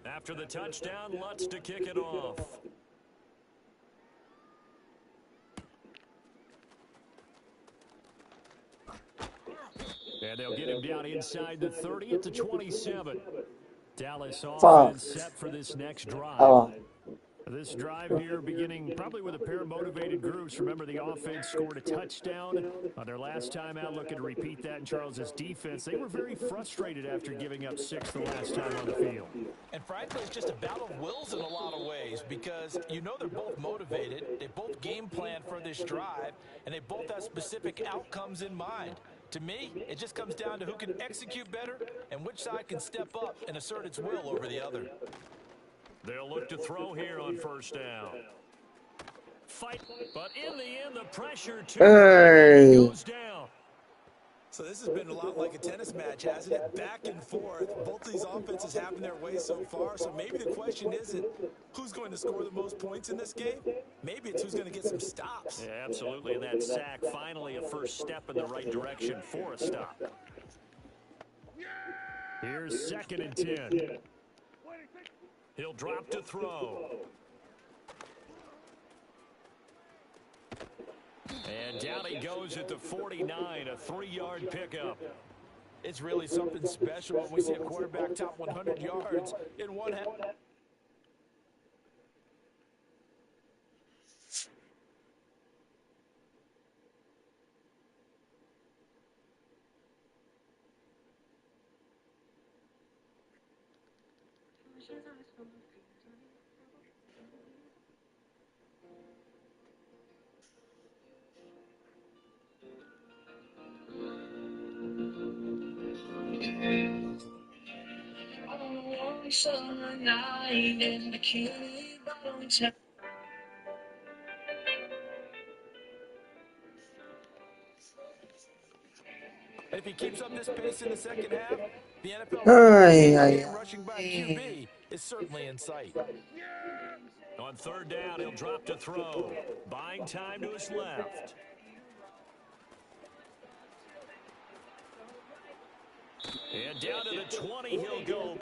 After the touchdown, Lutz to kick it off. And they'll get him down inside the 30 at the 27. Dallas offense set for this next drive. This drive here beginning probably with a pair of motivated groups. Remember, the offense scored a touchdown on their last time out. Looking to repeat that in Charles's defense. They were very frustrated after giving up 6 the last time on the field. And frankly, it's just a battle of wills in a lot of ways because you know they're both motivated. They both game plan for this drive, and they both have specific outcomes in mind. To me, it just comes down to who can execute better and which side can step up and assert its will over the other. They'll look to throw here on first down. Fight, but in the end, the pressure goes down. So this has been a lot like a tennis match, hasn't it? Back and forth. Both of these offenses having their way so far. So maybe the question isn't who's going to score the most points in this game. Maybe it's who's going to get some stops. Yeah, absolutely. And that sack, finally a first step in the right direction for a stop. Here's 2nd and 10. He'll drop to throw. And down he goes at the 49, a 3-yard pickup. It's really something special when we see a quarterback top 100 yards in one half. If he keeps up this pace in the second half, the NFL record for single game rushing by a QB is certainly in sight. On third down, he'll drop to throw. Buying time to his left. And down to the 20 he'll go.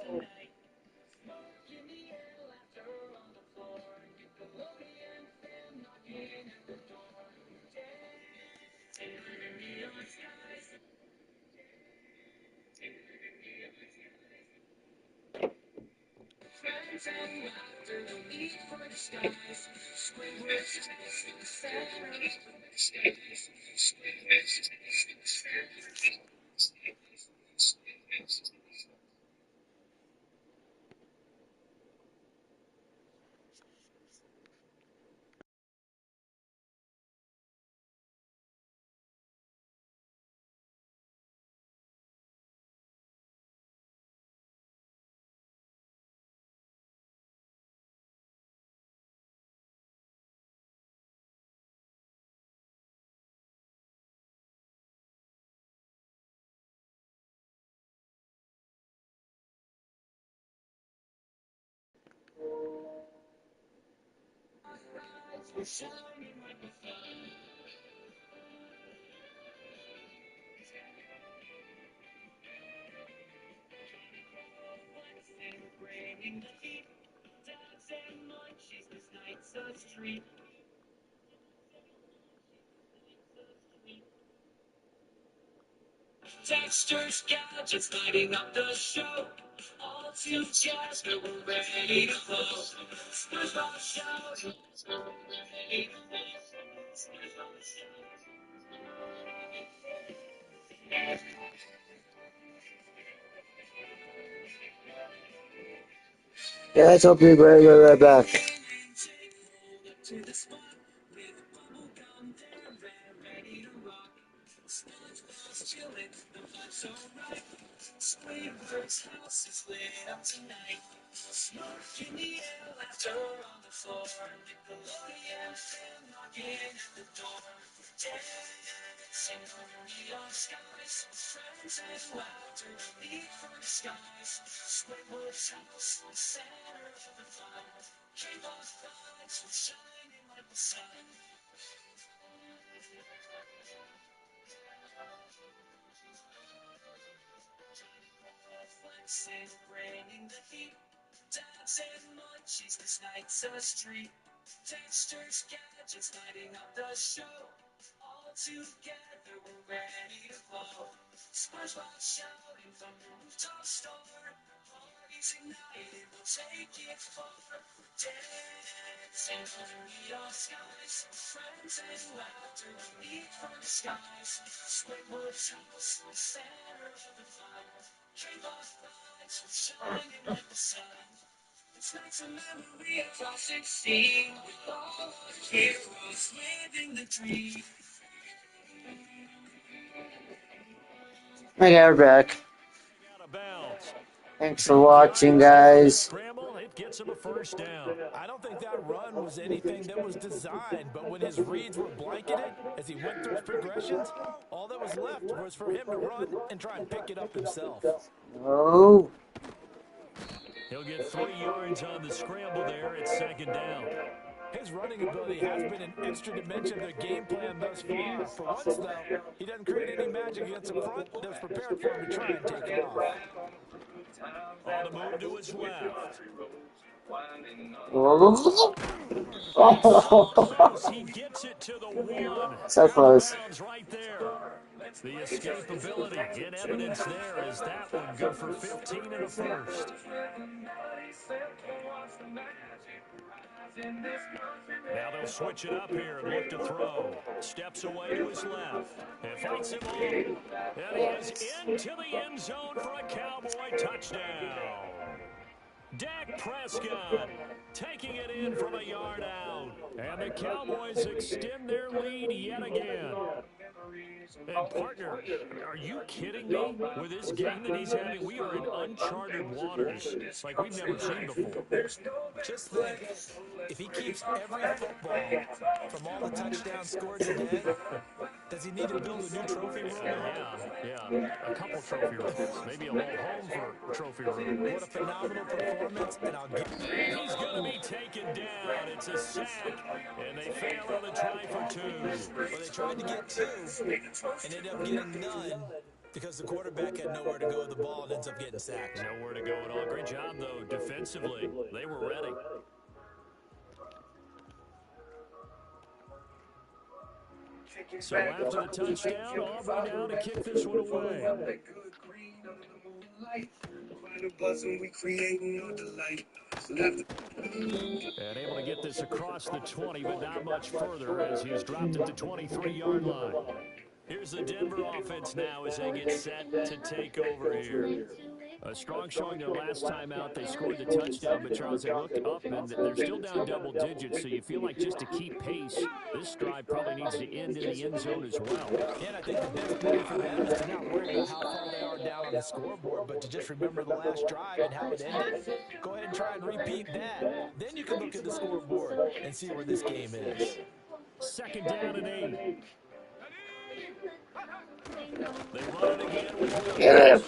Yeah, let's hope you're right back. Okay, we're back. Out of bounds. Thanks for watching, guys. Scramble, it gets him a first down. I don't think that run was anything that was designed, but when his reads were blanketed as he went through his progressions, all that was left was for him to run and try and pick it up himself. Oh. He'll get 3 yards on the scramble there at second down. His running ability has been an extra dimension of their game plan thus far. For once, though, he doesn't create any magic against a front that was prepared for him to try and take off. On the move to his left. It's so close. He gets it to the 1. So Out of close. bounds right there. The escapability in evidence there is that one good for 15 and a first. Now they'll switch it up here and look to throw. Steps away to his left. And fights him off. And he is into the end zone for a Cowboy touchdown. Dak Prescott taking it in from a yard out. And the Cowboys extend their lead yet again. And partner, are you kidding me? With this game that he's having, we are in uncharted waters like we've never seen before. Just think, if he keeps every football from all the touchdowns scored today, does he need to build a new trophy room? Yeah. A couple trophy rooms. Maybe a whole home for a trophy room. What a phenomenal performance, and And he's going to be taken down. It's a sack, and they fail on the try for 2. Well, they tried to get 2 and ended up getting none because the quarterback had nowhere to go with the ball and ends up getting sacked. Nowhere to go at all. Great job, though, defensively. They were ready. So after the touchdown, Aubrey now to kick this one away. And able to get this across the 20, but not much further as he's dropped at the 23-yard line. Here's the Denver offense now as they get set to take over here. A strong showing their last time out. They scored the touchdown, but Charles, they looked up, and they're still down double digits, so you feel like just to keep pace, this drive probably needs to end in the end zone as well. Yeah, and I think the best play for them is to not worry about how far they are down on the scoreboard, but to just remember the last drive and how it ended. Go ahead and try and repeat that. Then you can look at the scoreboard and see where this game is. 2nd down and 8. They run it again with Williams.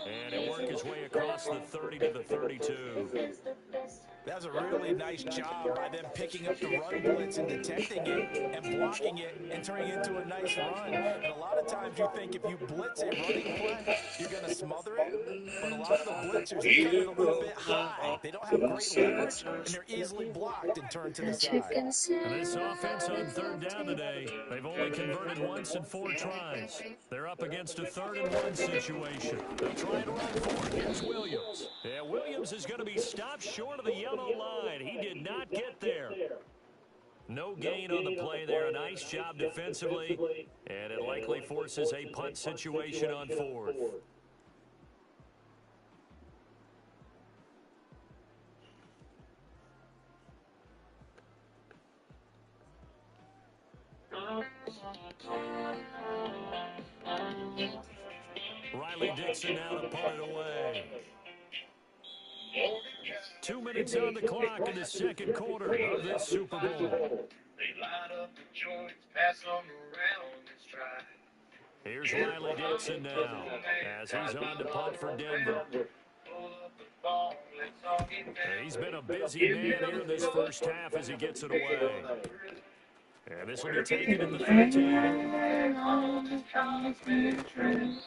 And he'll work his way across the 30 to the 32. That was a really nice job by them picking up the run blitz and detecting it and blocking it and turning it into a nice run. And a lot of times you think if you blitz a running play, you're going to smother it. But a lot of the blitzers are getting a little bit high. They don't have great leverage, and they're easily blocked and turned to the side. And this offense on 3rd down today, they've only converted once in 4 tries. They're up against a 3rd and 1 situation. They'll try and run for it. Here's Williams. Yeah, Williams is going to be stopped short of the yellow line. He did not get there. No gain on the play there. A nice job defensively, and it likely forces a punt situation on 4th. Riley Dixon now to punt it away. 2 minutes on the clock in the 2nd quarter of this Super Bowl. Here's Riley Dixon now as he's on to punt for Denver. He's been a busy man here in this first half as he gets it away. And this will be taken in the 13.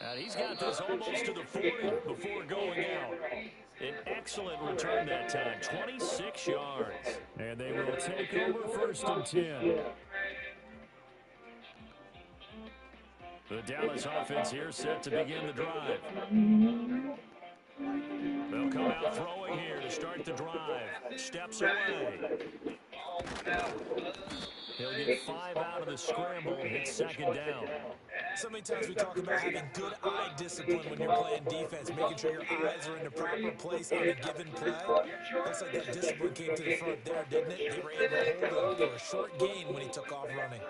And he's got this almost to the 40 before going out. An excellent return that time, 26 yards. And they will take over 1st and 10. The Dallas offense here set to begin the drive. They'll come out throwing here to start the drive. Steps away. He'll get 5 out of the scramble. It's 2nd down. So many times we talk about having good eye discipline when you're playing defense, making sure your eyes are in the proper place on a given play. Looks like that discipline came to the front there, didn't it? They were able to hold him for a short gain when he took off running.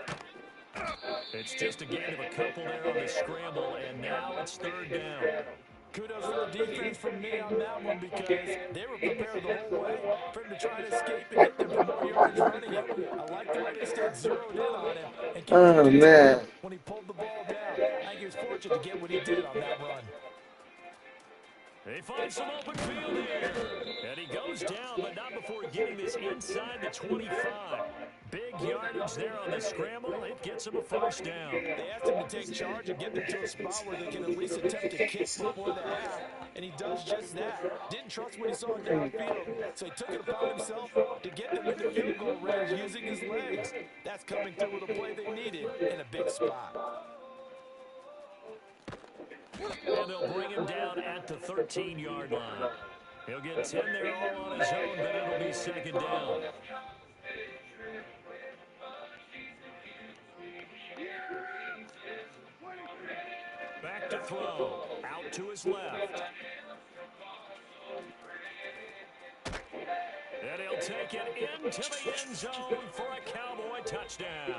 It's just a gain of a couple there on the scramble, and now it's 3rd down. Kudos for the defense from me on that one because they were prepared the whole way for him to try to escape and get them for more yards running it. I like the way they stayed zeroed in on him and kept him when he pulled the ball down. I think he was fortunate to get what he did on that run. He finds some open field here. And he goes down, but not before getting this inside the 25. Big yardage there on the scramble. It gets him a first down. They asked him to take charge and get them to a spot where they can at least attempt to kick before the half, and he does just that. Didn't trust what he saw downfield, so he took it upon himself to get them into field goal range using his legs. That's coming through with a play they needed in a big spot. And they'll bring him down at the 13-yard line. He'll get 10 there all on his own, but it'll be second down. Back to throw. Out to his left. And he'll take it into the end zone for a Cowboy touchdown.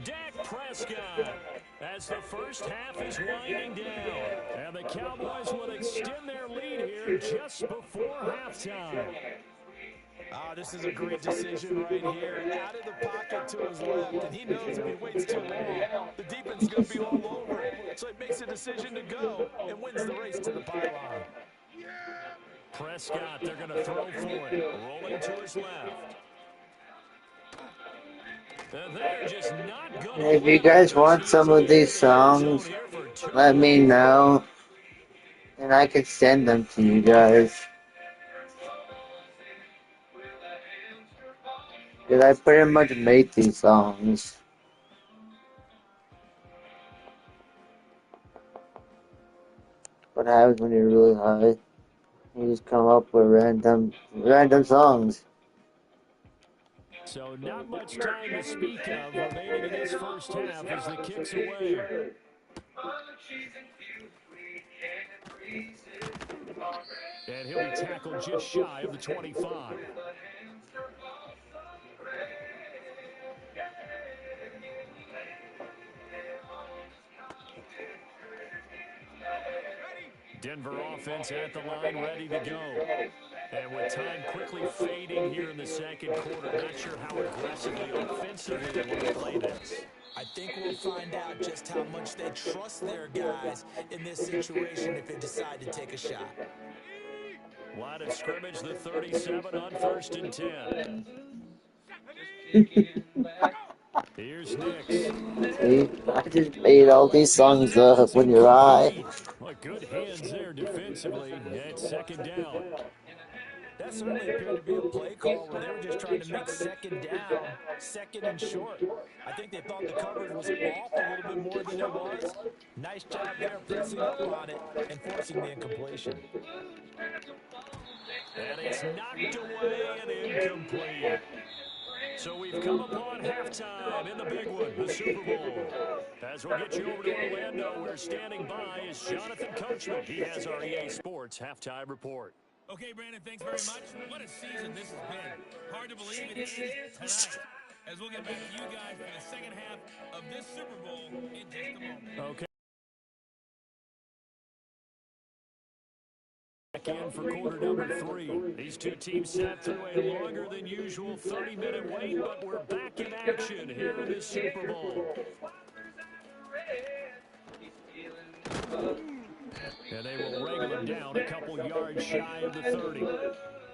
Dak Prescott, as the first half is winding down. And the Cowboys will extend their lead here just before halftime. This is a great decision right here. Out of the pocket to his left, and he knows if he waits too long, the defense is going to be all over him. So he makes a decision to go and wins the race to the pylon. Prescott, they're going to throw for it. Rolling to his left. And they're just not going to If you guys want some of these songs, let me know, and I can send them to you guys. Because I pretty much made these songs. What happens when you're really high? You just come up with random songs. So not much time to speak of remaining in this first half as the kick's away. And he'll be tackled just shy of the 25. Denver offense at the line, ready to go. And with time quickly fading here in the second quarter, not sure how aggressively offensively they want to play this. I think we'll find out just how much they trust their guys in this situation if they decide to take a shot. Line of scrimmage, the 37 on 1st and 10. Here's Nix. See, I just made all these songs up when you're high. Well, good hands there defensively. It's second down. That certainly appeared to be a play call where they were just trying to make second down, second and short. I think they thought the coverage was off a little bit more than it was. Nice job there pressing up on it and forcing the incompletion. And it's knocked away and incomplete. So we've come upon halftime in the big one, the Super Bowl. As we'll get you over to Orlando, where standing by is Jonathan Coachman. He has our EA Sports halftime report. Okay, Brandon, thanks very much. What a season this has been. Hard to believe it ends tonight. As we'll get back to you guys for the second half of this Super Bowl in just a moment. Okay. Back in for quarter number 3. These two teams sat through a longer than usual 30-minute wait, but we're back in action here in this Super Bowl. And they will wrangle him down a couple yards shy of the 30.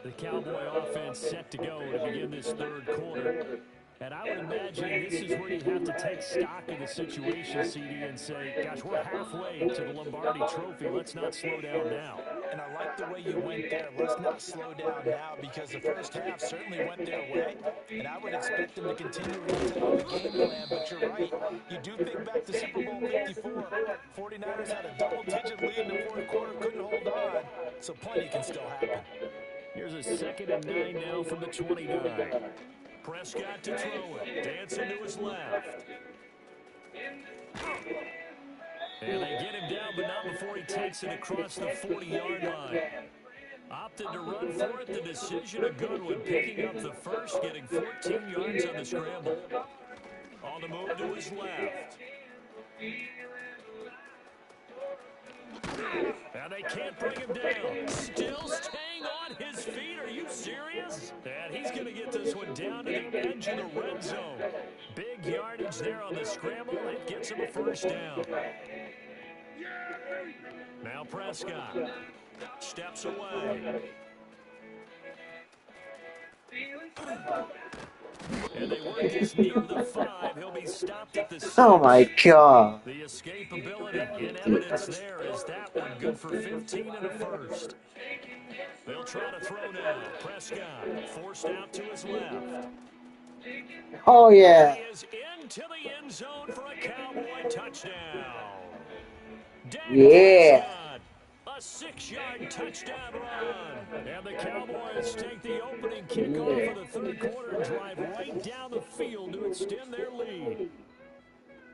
The Cowboy offense set to go to begin this third quarter. And I would imagine this is where you have to take stock of the situation, CD, and say, gosh, we're halfway to the Lombardi Trophy. Let's not slow down now. And I like the way you went there. Let's not slow down now because the first half certainly went their way. And I would expect them to continue with that type of a game plan. But you're right. You do think back to Super Bowl 54. 49ers had a double-digit lead in the fourth quarter, couldn't hold on. So plenty can still happen. Here's a 2nd and 9 now from the 29. Prescott to throw it. Dancing to his left. And they get him down, but not before he takes it across the 40-yard line. Opted to run for it. The decision a good one. Picking up the first, getting 14 yards on the scramble. On the move to his left. And they can't bring him down. Still staying on his feet. Are you serious? And he's going to get this one down to the edge of the red zone. Big yardage there on the scramble. It gets him a first down. Now Prescott. Steps away. And they work this near the 5. He'll be stopped at the 6. Oh my god. The escapability in evidence there is that one good for 15 and a first. They'll try to throw now. Prescott forced out to his left. Oh yeah. He is into the end zone for a Cowboy touchdown. Dak Yeah. Prescott, a 6-yard touchdown run. And the Cowboys take the opening kickoff of the third quarter and drive right down the field to extend their lead.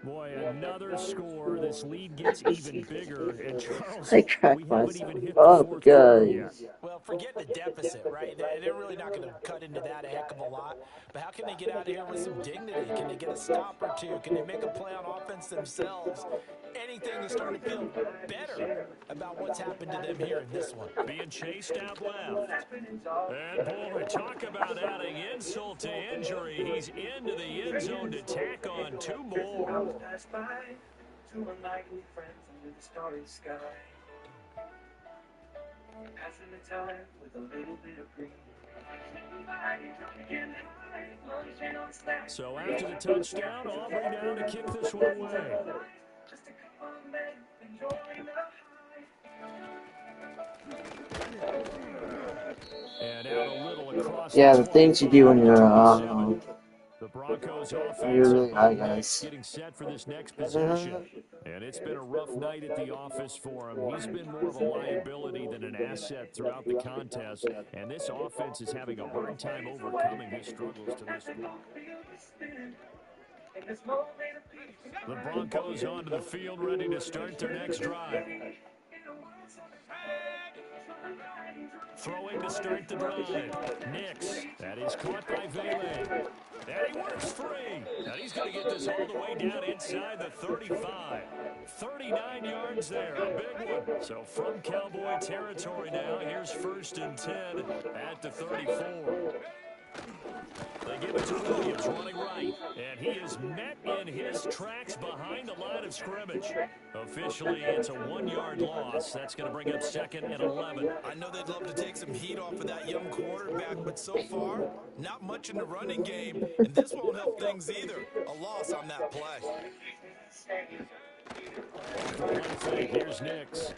Boy, another score. This lead gets even bigger. And Charles, I cracked we haven't myself even hit the up, fourth quarter yet. guys. Well, forget the deficit, right? They're really not going to cut into that a heck of a lot. But how can they get out of here with some dignity? Can they get a stop or two? Can they make a play on offense themselves? Anything to start to feel better about what's happened to them here in this one. Being chased out left. And boy, talk about adding insult to injury. He's into the end zone to tack on 2 more. So after the touchdown, Aubrey now to kick this one away. And out a little across Yeah, the things you do when you're the Broncos you're offense really and high, Bo Nix guys. getting set for this next possession. And it's been a rough night at the office for him. He's been more of a liability than an asset throughout the contest. And this offense is having a hard time overcoming his struggles to this point. The Broncos onto the field, ready to start their next drive. Throwing to start the drive. Nix. That is caught by Vele. And he works free. And he's going to get this all the way down inside the 35. 39 yards there. A big one. So from Cowboy territory now, here's 1st and 10 at the 34. They give it to Williams running right. And he is met in his tracks behind the line of scrimmage. Officially, it's a 1-yard loss. That's going to bring up 2nd and 11. I know they'd love to take some heat off of that young quarterback, but so far, not much in the running game, and this won't help things either. A loss on that play. Off the play fake, here's Nix.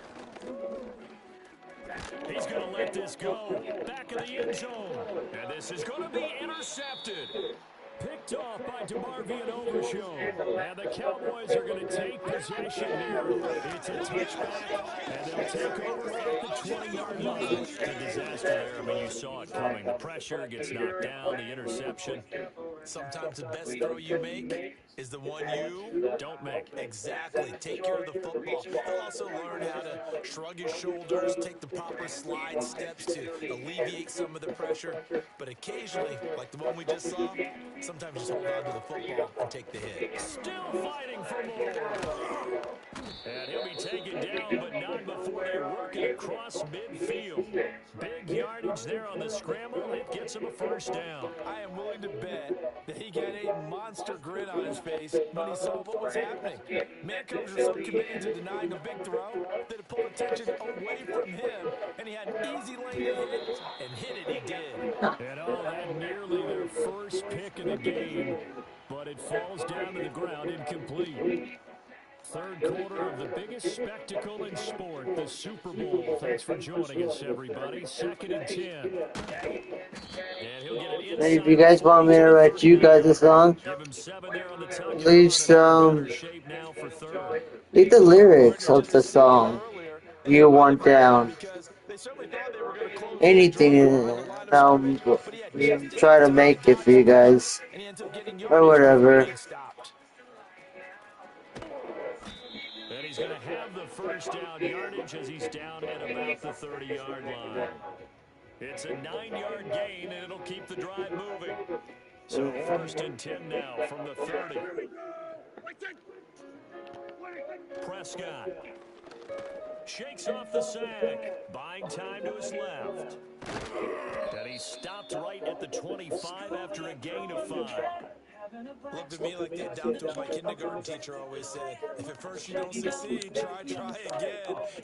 He's going to let this go. Back of the end zone. And this is going to be intercepted. Picked off by DeMarvion Overshown. And the Cowboys are going to take possession here. It's a touchback, and they'll take over at the 20-yard line. It's a disaster there. I mean, you saw it coming. The pressure gets knocked down, the interception. Sometimes the best throw you make is the one you don't make. Exactly. Take care of the football. He'll also learn how to shrug his shoulders, take the proper slide steps to alleviate some of the pressure. But occasionally, like the one we just saw, sometimes just hold on to the football and take the hit. Still fighting for more. And he'll be taken down, but not before they work it across midfield. Big yardage there on the scramble. It gets him a 1st down. I am willing to bet that he got a monster grin on his face when he saw what was happening. Man coaches are so committed to denying a big throw that it pulled attention away from him, and he had an easy lane to hit, and hit it he did. And all that nearly their first pick of the game, but it falls down to the ground incomplete. Third quarter of the biggest spectacle in sport, the Super Bowl. Thanks for joining us, everybody. 2nd and 10. And he'll get it Hey, if you guys want me to write you guys a song, give him 7 there on the touchdown. leave some, leave the lyrics of the song you want down. Anything, and I'll try to make it for you guys, or whatever. And he's going to have the 1st down yardage as he's down at about the 30-yard line. It's a 9-yard gain, and it'll keep the drive moving. So 1st and 10 now from the 30. Prescott shakes off the sack, buying time to his left. And he stopped right at the 25 after a gain of 5. Looked to me like they adopted what my kindergarten teacher always said. If at first you don't succeed, try again.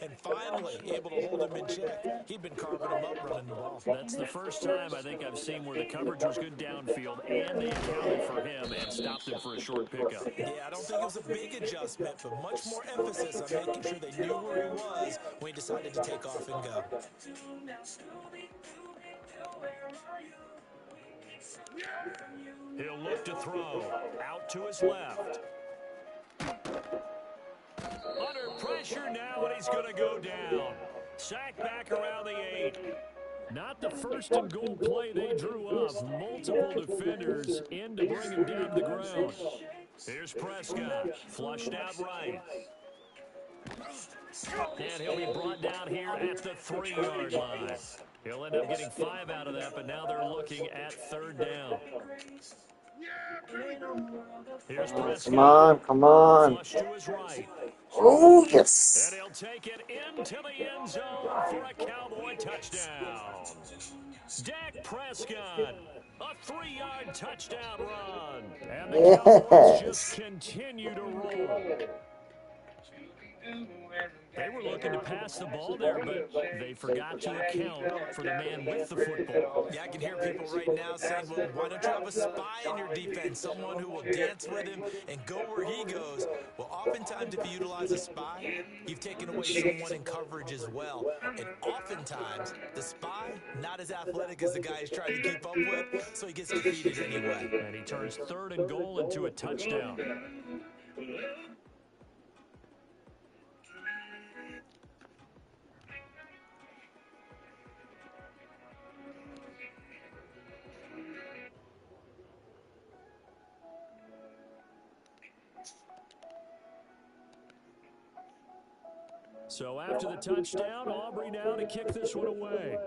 And finally, able to hold him in check. He'd been carving him up running the ball. That's the first time I think I've seen where the coverage was good downfield and they accounted for him and stopped him for a short pickup. Yeah, I don't think it was a big adjustment, but much more emphasis on making sure they knew where he was when he decided to take off and go. He'll look to throw. Out to his left. Under pressure now, and he's going to go down. Sacked back around the 8. Not the first and goal play they drew up. Multiple defenders in to bring him down to the ground. Here's Prescott. Flushed out right. And he'll be brought down here at the 3-yard line. He'll end up getting 5 out of that, but now they're looking at 3rd down. Here's Prescott. Come on. Flush to his right. Oh, yes. And he'll take it into the end zone for a Cowboy touchdown. Dak Prescott, a 3-yard touchdown run. And the Cowboys just continue to roll. They were looking to pass the ball there, but they forgot to account for the man with the football. Yeah, I can hear people right now saying, well, why don't you have a spy in your defense, someone who will dance with him and go where he goes? Well, oftentimes if you utilize a spy, you've taken away someone in coverage as well. And oftentimes, the spy, not as athletic as the guy he's trying to keep up with, so he gets defeated anyway. And he turns 3rd and goal into a touchdown. So after the touchdown, Aubrey now to kick this one away.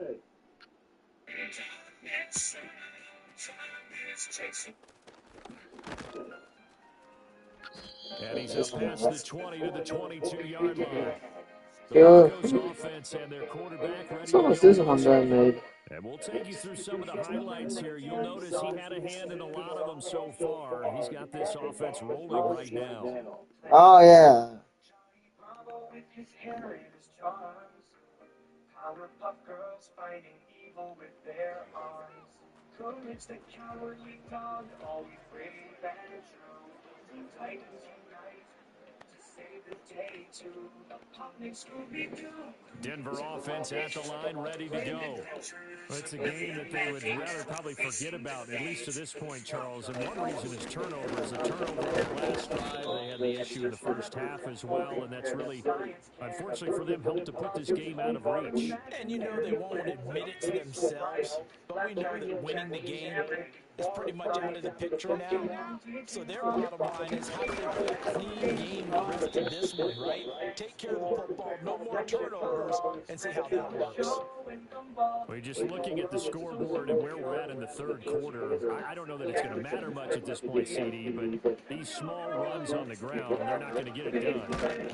And he's up past the 20 to the 22-yard line. The Broncos offense and their quarterback ready to go. This one that made. And we'll take you through some of the highlights here. You'll notice he had a hand in a lot of them so far. He's got this offense rolling right now. Oh, yeah. His hair in his charms, Powerpuff Girls fighting evil with their arms. Courage the cowardly dog, always brave and true. Teen Titans unite to save the day to a pumping Scooby-Doo. Denver offense at the line, ready to go. Well, it's a game that they would rather probably forget about, at least to this point, Charles. And one reason is turnovers. A turnover on the last drive. They had the issue in the first half as well, and that's really, unfortunately for them, helped to put this game out of reach. And you know they won't admit it to themselves, but we know that winning the game is pretty much out of the picture now. So their bottom line is, how do they play a clean game the rest of this one, right? Take care of the football, no more turnovers, and see how that works. We're just looking at the scoreboard and where we're at in the 3rd quarter. I don't know that it's going to matter much at this point, CD, but these small runs on the ground, they're not going to get it done. And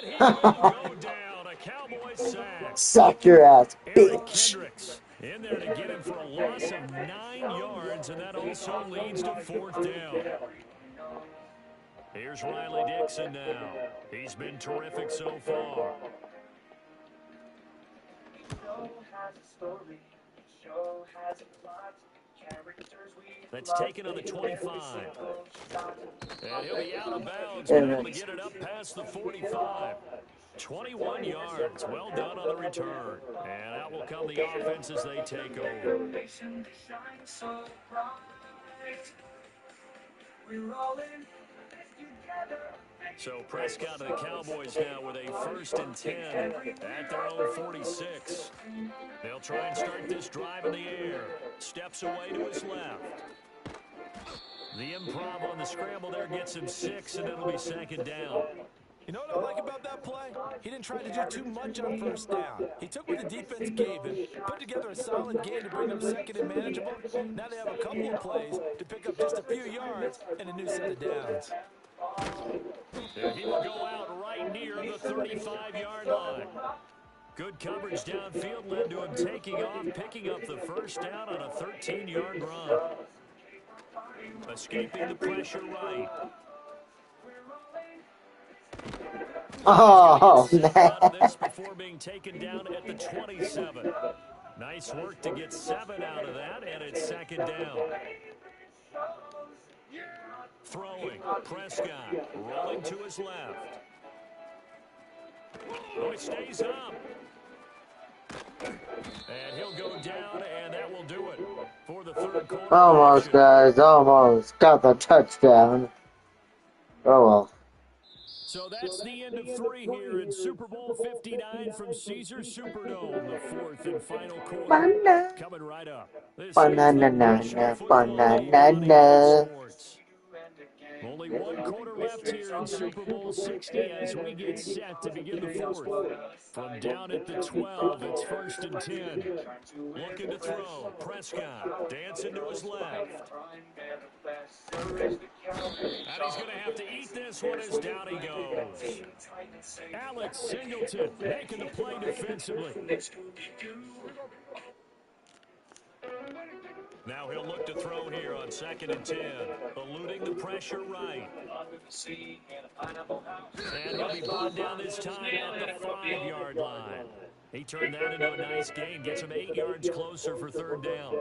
he will go down. A Cowboy sack. Suck your ass, Eric bitch. Kendricks in there to get him for a loss of 9 yards, and that also leads to 4th down. Here's Riley Dixon now. He's been terrific so far. That's taken on the 25. And he'll be out of bounds, but able to get it up past the 45. 21 yards. Well done on the return. And out will come the offense as they take over. So Prescott and the Cowboys now with a 1st and 10 at their own 46. They'll try and start this drive in the air. Steps away to his left. The improv on the scramble there gets him 6, and it'll be 2nd down. You know what I like about that play? He didn't try to do too much on 1st down. He took what the defense gave him, put together a solid game to bring them 2nd and manageable. Now they have a couple of plays to pick up just a few yards and a new set of downs. And he will go out right near the 35-yard line. Good coverage downfield led to him taking off, picking up the 1st down on a 13-yard run. Escaping the pressure right. Oh, He's going to get 7 out of man. this before being taken down at the 27. Nice work to get 7 out of that, and it's second down. Throwing, Prescott, rolling to his left. Oh, he stays up. And he'll go down, and that will do it for the third quarter Almost, action. guys. Almost. Got the touchdown. Oh, well. So that's the end of 3 here in Super Bowl 59 from Caesars Superdome, the fourth and final quarter. Coming right up. This is the National Football League on EA Sports. Only one quarter left here in Super Bowl 60 as we get set to begin the fourth. From down at the 12, it's 1st and 10. Looking to throw. Prescott dancing to his left. And he's going to have to eat this one as down he goes. Alex Singleton making the play defensively. Now he'll look to throw here on 2nd and 10. Eluding the pressure right. And he'll be brought down this time at the 5-yard line. He turned that into a nice gain. Gets him 8 yards closer for 3rd down.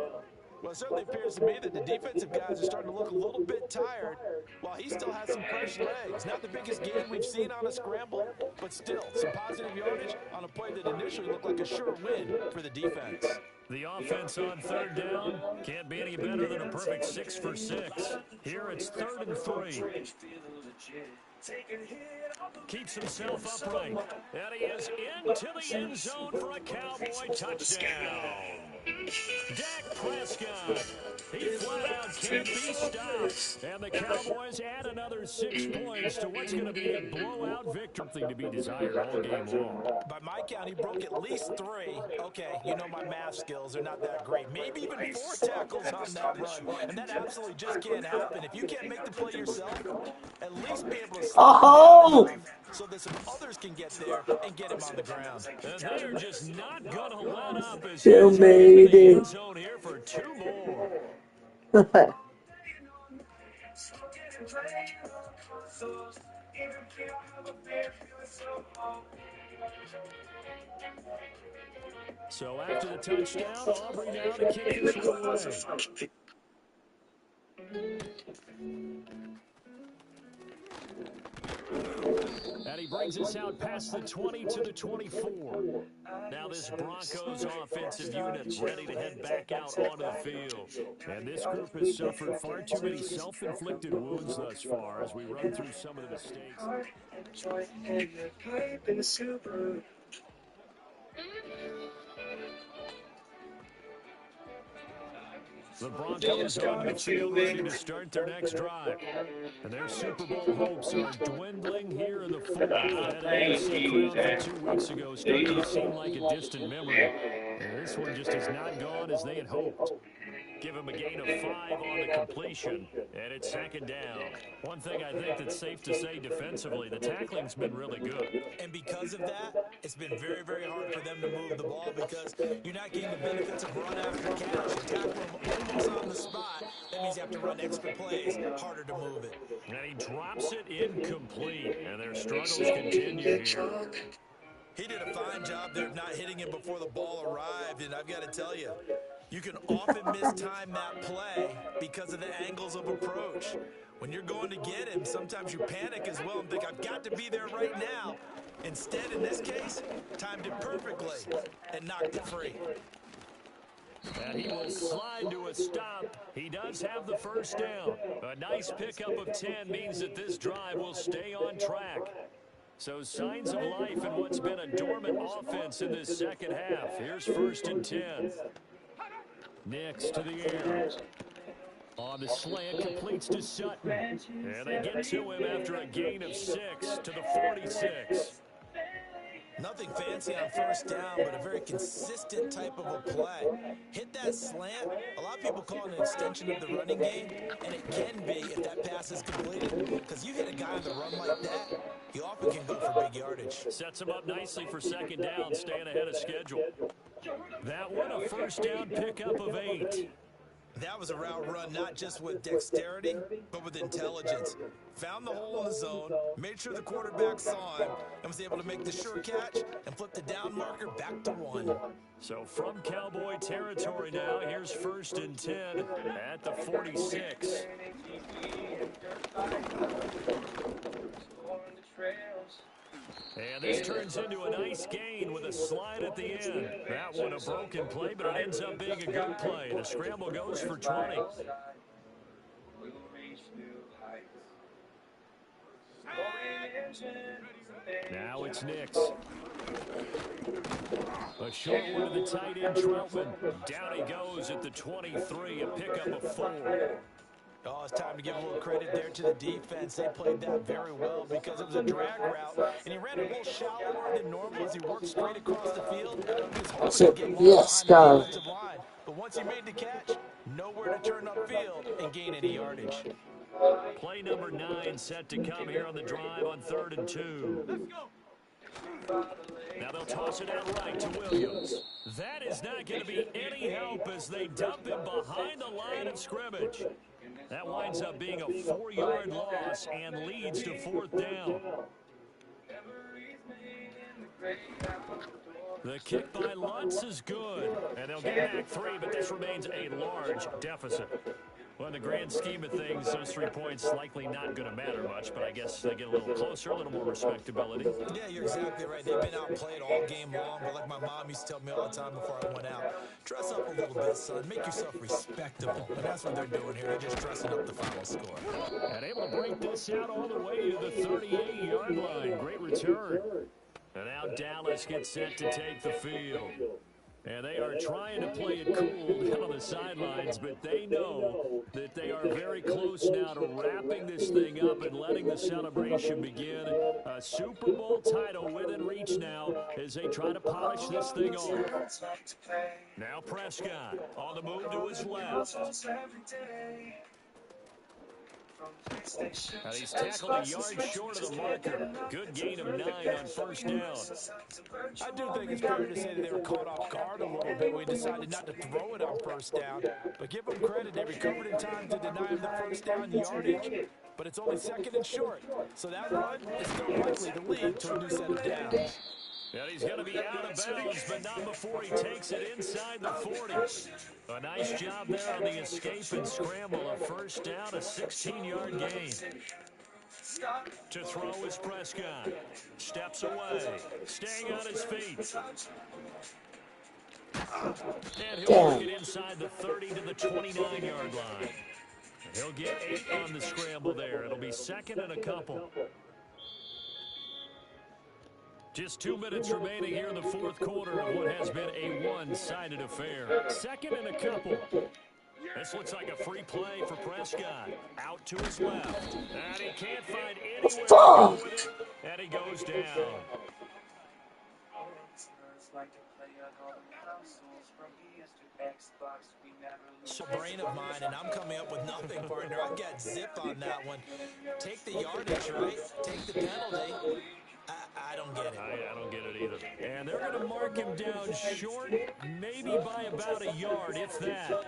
Well, it certainly appears to me that the defensive guys are starting to look a little bit tired while he still has some fresh legs. Not the biggest gain we've seen on a scramble, but still some positive yardage on a play that initially looked like a sure win for the defense. The offense on 3rd down can't be any better than a perfect 6 for 6. Here it's 3rd and 3. Keeps himself upright. And he is into the end zone for a Cowboy touchdown. Dak Prescott. He flat out can't be stopped. And the Cowboys add another 6 points to what's going to be a blowout victory. Something to be desired all game long. By my count, he broke at least 3. Okay, you know my math skills are not that great. Maybe even 4 tackles on that run. And that absolutely just can't happen. If you can't make the play yourself, at least be able to slow him down so that some others can get there and get him on the ground. And they're just not going to let up as Still he's made in the it. end zone here for 2 more. So after the touchdown, Aubrey now to kick this one away. And he brings us out past the 20 to the 24. Now this Broncos offensive unit ready to head back out onto the field. And this group has suffered far too many self-inflicted wounds thus far as we run through some of the mistakes. The Broncos on the field ready to start their next drive. And their Super Bowl hopes are dwindling here in the fourth. That AFC crown from 2 weeks ago starting to seem like a distant memory. And this one just has not gone as they had hoped. Give him a gain of 5 on the completion, and it's 2nd down. One thing I think that's safe to say defensively, the tackling's been really good. And because of that, it's been very, very hard for them to move the ball because you're not getting the benefits of run after catch. You tackle them almost on the spot. That means you have to run extra plays, harder to move it. And he drops it incomplete, and their struggles continue here. He did a fine job there of not hitting him before the ball arrived, and I've got to tell you, you can often mistime that play because of the angles of approach. When you're going to get him, sometimes you panic as well and think, I've got to be there right now. Instead, in this case, timed it perfectly and knocked it free. And he will slide to a stop. He does have the first down. A nice pickup of 10 means that this drive will stay on track. So signs of life in what's been a dormant offense in this second half. Here's 1st and 10. Next to the air. On the slant, completes to Sutton. And they get to him after a gain of 6 to the 46. Nothing fancy on first down, but a very consistent type of a play. Hit that slant. A lot of people call it an extension of the running game, and it can be if that pass is completed. Because you hit a guy on the run like that, he often can go for big yardage. Sets him up nicely for 2nd down, staying ahead of schedule. That one, a first down pickup of 8. That was a route run not just with dexterity, but with intelligence. Found the hole in the zone, made sure the quarterback saw him, and was able to make the sure catch and flip the down marker back to 1. So from Cowboy territory now, here's 1st and 10 at the 46. And this turns into a nice gain with a slide at the end. That one a broken play, but it ends up being a good play. The scramble goes for 20. Now it's Nix. A short one to the tight end, Troutman. Down he goes at the 23, a pickup of 4. Oh, it's time to give a little credit there to the defense. They played that very well because it was a drag route, and he ran a little shallower than normal as he worked straight across the field. He was hoping to get lost behind the defensive line, but once he made the catch, nowhere to turn upfield and gain any yardage. Play number 9 set to come here on the drive on 3rd and 2. Let's go. Now they'll toss it out right to Williams. That is not going to be any help as they dump him behind the line of scrimmage. That winds up being a 4-yard loss and leads to 4th down. The kick by Lutz is good, and they'll get back 3, but this remains a large deficit. Well, in the grand scheme of things, those 3 points likely not going to matter much, but I guess they get a little closer, a little more respectability. Yeah, you're exactly right. They've been outplayed all game long, but like my mom used to tell me all the time before I went out, dress up a little bit, son. Make yourself respectable. And that's what they're doing here. They're just dressing up the final score. And able to break this out all the way to the 38-yard line. Great return. And now Dallas gets set to take the field. And they are trying to play it cool down on the sidelines, but they know that they are very close now to wrapping this thing up and letting the celebration begin. A Super Bowl title within reach now as they try to polish this thing off. Now Prescott on the move to his left. And he's tackled a yard short of the marker. Good gain of 9 on 1st down. I do think it's fair to say that they were caught off guard a little bit. We decided not to throw it on 1st down. But give them credit. They recovered in time to deny him the 1st down yardage. But it's only 2nd and short. So that run is still likely to lead to a new set of downs. And he's going to be out of bounds, but not before he takes it inside the 40. A nice job there on the escape and scramble. A 1st down, a 16-yard gain. To throw is Prescott. Steps away, staying on his feet. And he'll bring it inside the 30 to the 29-yard line. He'll get 8 on the scramble there. It'll be 2nd and a couple. Just 2 minutes remaining here in the 4th quarter of what has been a one-sided affair. 2nd and a couple. This looks like a free play for Prescott. Out to his left. And he can't find anywhere to go with it. And he goes down. It's a brain of mine, and I'm coming up with nothing, partner. I got zip on that one. Take the yardage, right? Take the penalty. I don't get it. I don't get it either. And they're going to mark him down short, maybe by about a yard, if that.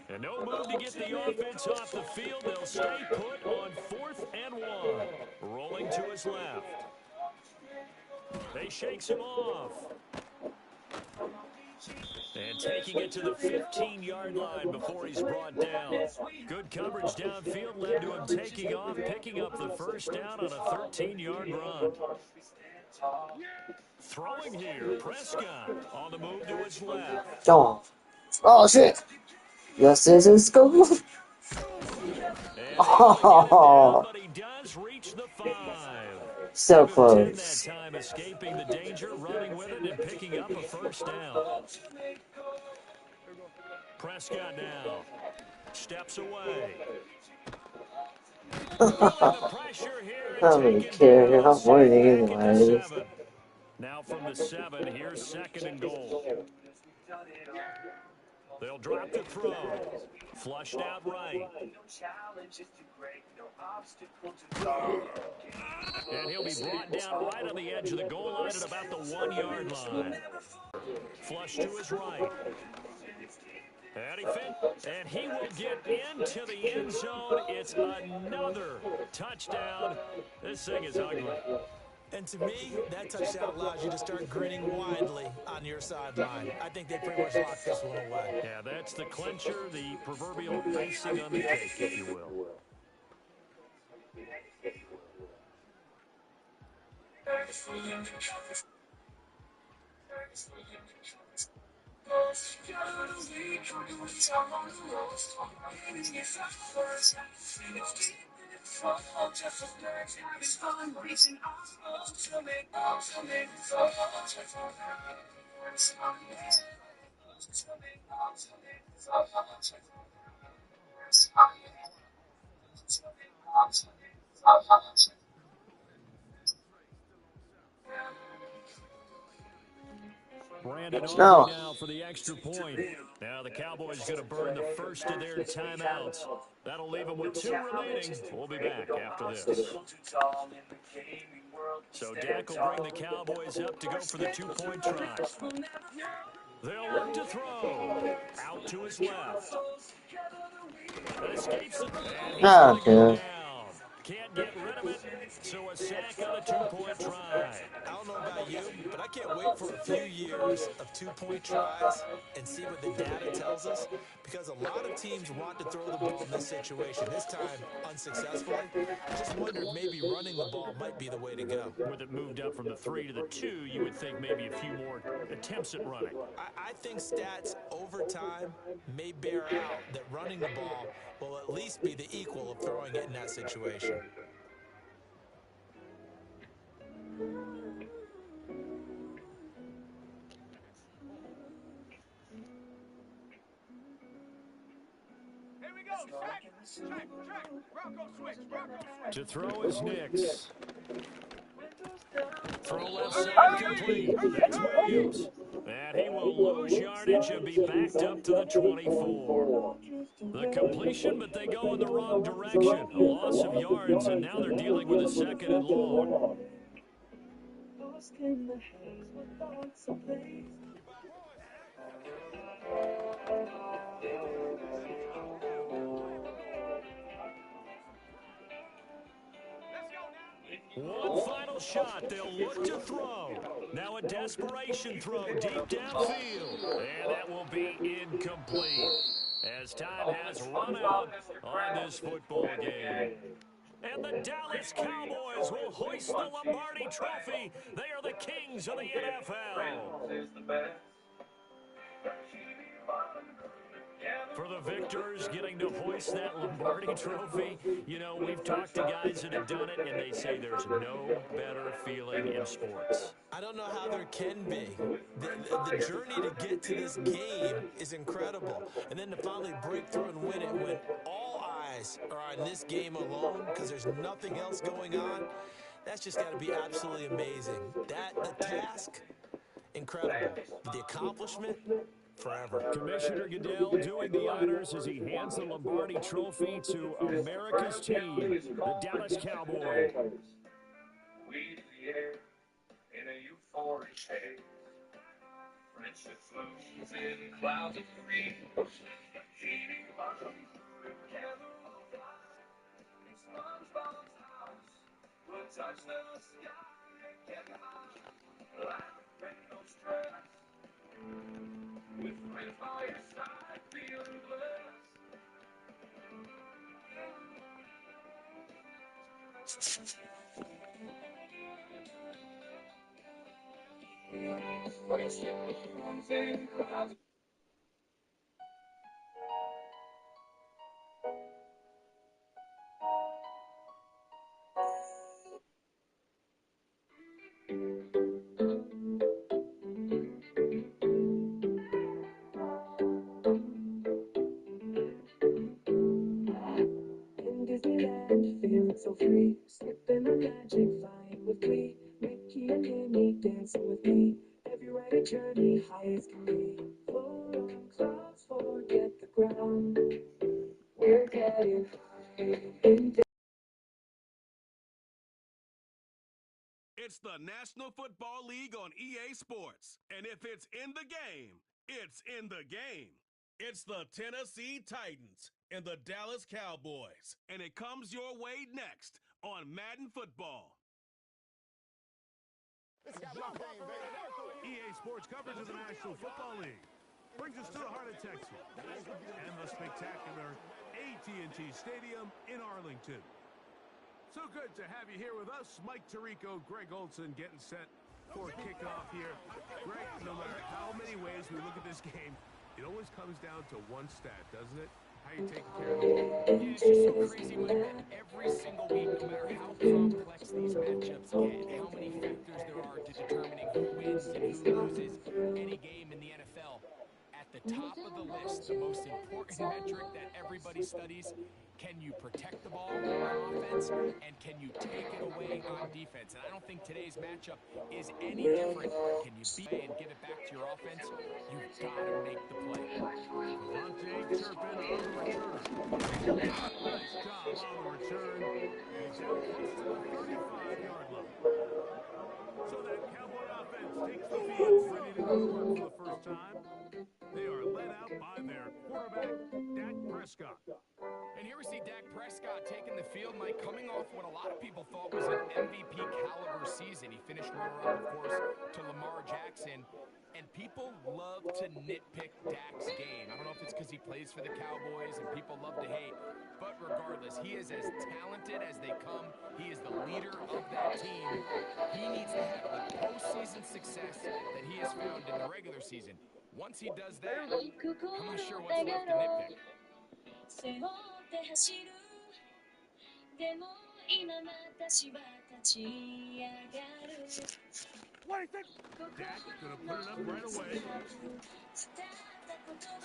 And no move to get the offense off the field. They'll stay put on 4th and 1. Rolling to his left. They shakes him off. And taking it to the 15-yard line before he's brought down. Good coverage downfield led to him taking off, picking up the 1st down on a 13-yard run. Throwing here, Prescott on the move to his left. Oh shit! Yes, this is go. Oh, But he does reach the 5. so close. That time escaping the danger, running with it, and picking up a 1st down. Prescott now steps away. The pressure here I don't care. I'm winning anyways. Now from the 7, here's 2nd and goal. They'll drop the throw. Flushed out right. And he'll be brought down right on the edge of the goal line at about the 1-yard line. Flush to his right. And he will get into the end zone. It's another touchdown. This thing is ugly. And to me, that touchdown allows you to start grinning widely on your sideline. I think they pretty much locked this one away. Yeah, that's the clincher, the proverbial icing on the cake, if you will. Brandon Aubrey No. now for the extra point. Now the Cowboys going to burn the first of their timeouts. That'll leave them with 2 remaining. We'll be back after this. So Dak will bring the Cowboys up to go for the 2-point try. They'll look to throw. Out to his left. That escapes it, and he's Oh, going to go dude. down. Can't get rid of it, so a sack on a 2-point try. I don't know about you, but I can't wait for a few years of 2-point tries and see what the data tells us, because a lot of teams want to throw the ball in this situation, this time unsuccessfully. I just wonder if maybe running the ball might be the way to go. With it moved up from the 3 to the 2, you would think maybe a few more attempts at running. I think stats over time may bear out that running the ball will at least be the equal of throwing it in that situation. Here we go. Check. Bronco switch. To throw is Nix. Throw left side complete. That's Williams. And he will lose yardage and be backed up to the 24. The completion, but they go in the wrong direction. A loss of yards, and now they're dealing with a 2nd and long. One final shot. They'll look to throw. Now a desperation throw deep downfield. And that will be incomplete, as time has run out on this football game. And the Dallas Cowboys will hoist the Lombardi Trophy. They are the kings of the NFL. For the victors getting to hoist that Lombardi Trophy, you know, we've talked to guys that have done it, and they say there's no better feeling in sports. I don't know how there can be. The journey to get to this game is incredible. And then to finally break through and win it when all eyes are on this game alone because there's nothing else going on, that's just got to be absolutely amazing. The task, incredible. But the accomplishment, forever. Commissioner Goodell doing the honors as he hands the Lombardi Trophy to America's team, the Dallas Cowboys. In a euphoric haze, friendship flows in clouds of green, heating love together will fly. In SpongeBob's house, we'll touch the sky, get high, laugh and no stress. With friends by your side, feeling blessed. Friendship flows in clouds. In Disneyland, feeling so free, slipping the magic, flying with Glee. Mickey and Minnie dancing with me. Every ride journey, high as can be. Float on clouds, forget the ground. We're getting high in It's the National Football League on EA Sports. And if it's in the game, it's in the game. It's the Tennessee Titans and the Dallas Cowboys, and it comes your way next on Madden Football. EA Sports coverage of the National Football League brings us to the heart of Texas and the spectacular AT&T Stadium in Arlington. So good to have you here with us. Mike Tirico, Greg Olson getting set for kickoff here. Greg, no matter how many ways we look at this game, it always comes down to one stat, doesn't it? How you taking care of the ball. Yeah, it's just so crazy, Mike, that every single week, no matter how complex these matchups get and how many factors there are to determining who wins and who loses any game in the NFL, at the top of the list, the most important metric that everybody studies, can you protect the ball on offense and can you take it away on defense? And I don't think today's matchup is any different. Can you beat and give it back to your offense? You've got to make the play. Devontae Turpin on the return. Nice job on the return. He's down close to the 35-yard line. So that Cowboy offense takes the field, ready to go to work for the first time. They are led out by their quarterback, Dak Prescott. And here we see Dak Prescott taking the field, Mike, coming off what a lot of people thought was an MVP caliber season. He finished runner-up, of course, to Lamar Jackson. And people love to nitpick Dak's game. I don't know if it's because he plays for the Cowboys and people love to hate. But regardless, he is as talented as they come. He is the leader of that team. He needs to have the postseason success that he has found in the regular season. Once he does that, I'm not sure what's left to nitpick. Dak going to put it up right away.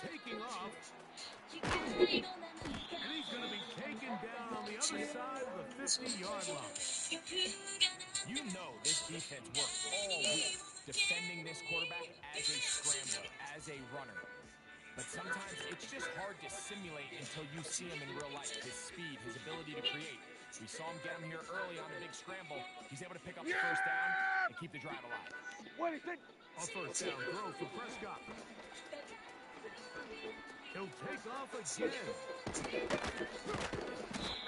Taking off. And he's going to be taken down on the other side of the 50-yard line. You know this defense worked all week defending this quarterback as a scrambler, as a runner. But sometimes it's just hard to simulate until you see him in real life. His speed, his ability to create. We saw him get him here early on a big scramble. He's able to pick up the first down and keep the drive alive. What do you think? A first down throw for Prescott. He'll take off again.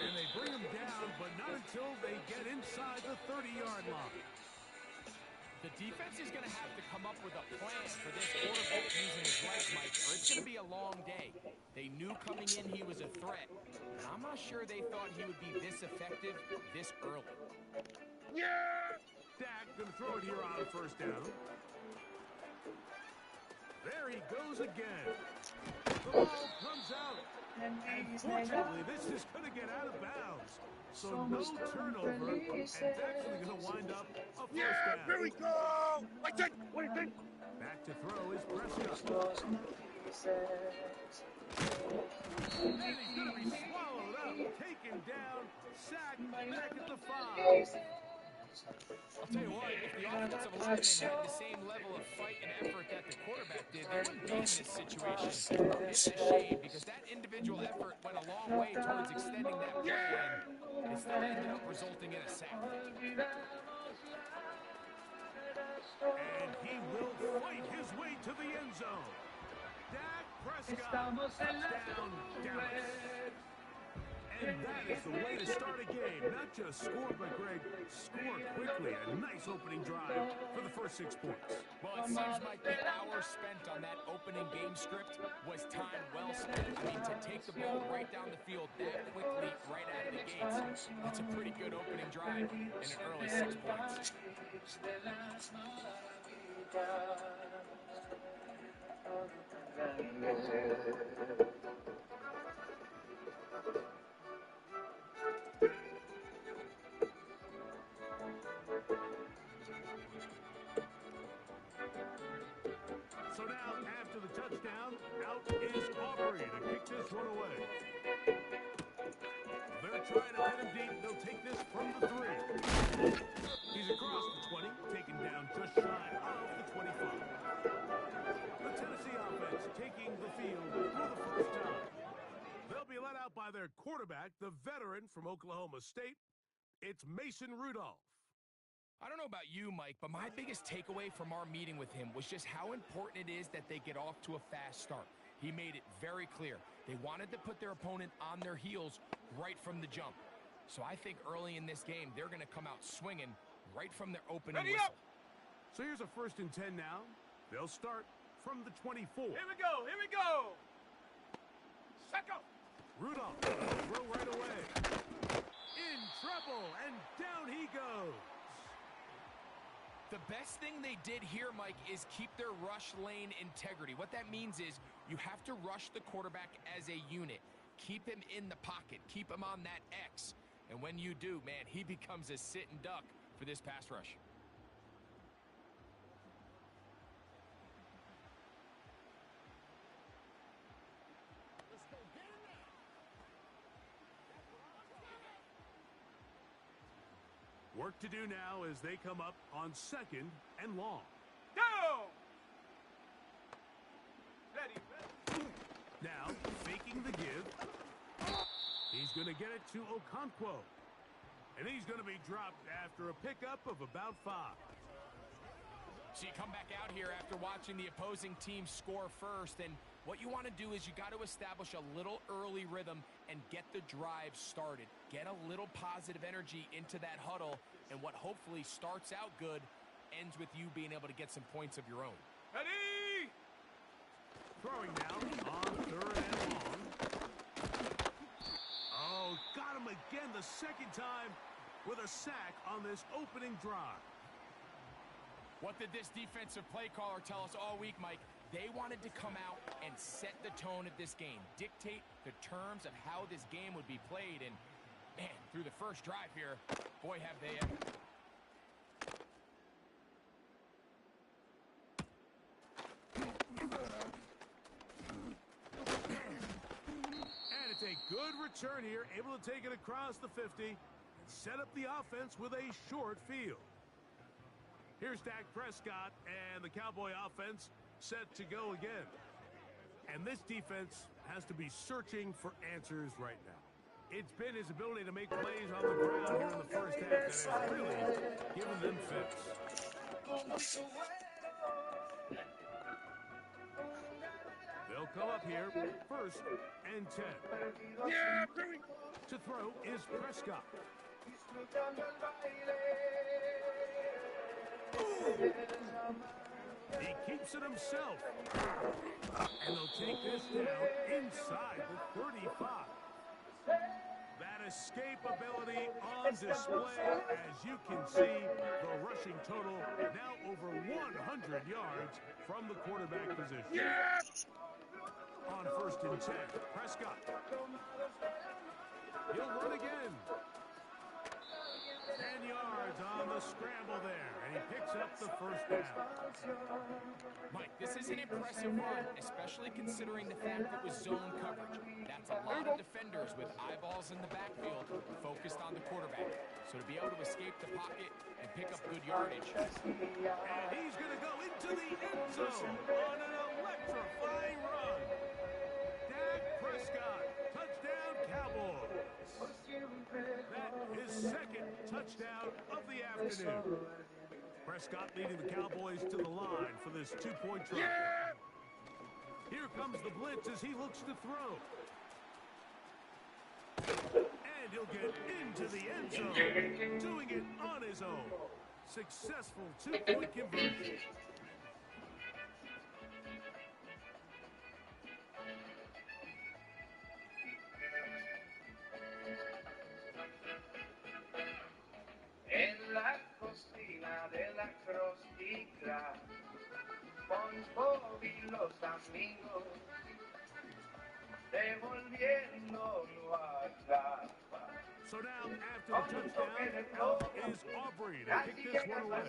And they bring him down, but not until they get inside the 30-yard line. The defense is going to have to come up with a plan for this quarterback using his legs, Mike, or it's going to be a long day. They knew coming in he was a threat, but I'm not sure they thought he would be this effective this early. Yeah! Dak going to throw it here on first down. There he goes again. The ball comes out. And fortunately, this is going to get out of bounds. So no turnover, and it's actually going to wind up a first down. Here we go! What do you think? Back to throw is Prescott. And he's going to be swallowed up, taken down, sacked, back at the 5. I'll tell you what, if the offensive linemen had the same level of fight and effort that the quarterback did, they wouldn't be in this situation. It's a shame because that individual effort went a long way towards extending that play, and it still ended up resulting in a sack. And he will fight his way to the end zone. Dak Prescott, touchdown, Dallas. And that is the way to start a game. Not just score, but, Greg, score quickly. A nice opening drive for the first 6 points. Well, it seems like the hour spent on that opening game script was time well spent. I mean, to take the ball right down the field that quickly right out of the gates, that's a pretty good opening drive in an early 6 points. So now, after the touchdown, out is Aubrey to kick this one away. They're trying to pin him deep. They'll take this from the 3. He's across the 20, taken down just shy of the 25. The Tennessee offense taking the field for the first time. They'll be led out by their quarterback, the veteran from Oklahoma State. It's Mason Rudolph. I don't know about you, Mike, but my biggest takeaway from our meeting with him was just how important it is that they get off to a fast start. He made it very clear. They wanted to put their opponent on their heels right from the jump. So I think early in this game, they're going to come out swinging right from their opening whistle. So here's a 1st and 10 now. They'll start from the 24. Here we go, here we go. Second. Rudolph will throw right away. In trouble, and down he goes. The best thing they did here, Mike, is keep their rush lane integrity. What that means is you have to rush the quarterback as a unit. Keep him in the pocket. Keep him on that X. And when you do, man, he becomes a sitting duck for this pass rush. Work to do now as they come up on 2nd and long. Down. Ready. Now, faking the give. He's going to get it to Okonkwo. And he's going to be dropped after a pickup of about 5. So you come back out here after watching the opposing team score first, and what you want to do is you got to establish a little early rhythm and get the drive started. Get a little positive energy into that huddle, and what hopefully starts out good ends with you being able to get some points of your own. Ready. Throwing now on 3rd and long. Oh, got him again the 2nd time with a sack on this opening drive. What did this defensive play caller tell us all week, Mike? They wanted to come out and set the tone of this game, dictate the terms of how this game would be played, and man, through the first drive here, boy, have they ever. And it's a good return here, able to take it across the 50 and set up the offense with a short field. Here's Dak Prescott and the Cowboy offense set to go again. And this defense has to be searching for answers right now. It's been his ability to make plays on the ground here in the first half that has really given them fits. They'll come up here 1st and 10. To throw is Prescott. He keeps it himself. And they'll take this down inside the 35. That escapability on display. As you can see, the rushing total now over 100 yards from the quarterback position. Yes! On 1st and 10, Prescott. He'll run again. 10 yards on the scramble there, and he picks up the 1st down. Mike, this is an impressive run, especially considering the fact it was zone coverage. That's a lot of defenders with eyeballs in the backfield focused on the quarterback. So to be able to escape the pocket and pick up good yardage. And he's going to go into the end zone on an electrifying run. Dak Prescott, touchdown Cowboys. That is 2nd touchdown of the afternoon. Prescott leading the Cowboys to the line for this 2-point try. Yeah! Here comes the blitz as he looks to throw. And he'll get into the end zone, doing it on his own. Successful 2-point conversion. En la cocina de la crostica, SpongeBob y los amigos, devolviéndolo a casa. So now, after the touchdown, is Aubrey to kick this one away.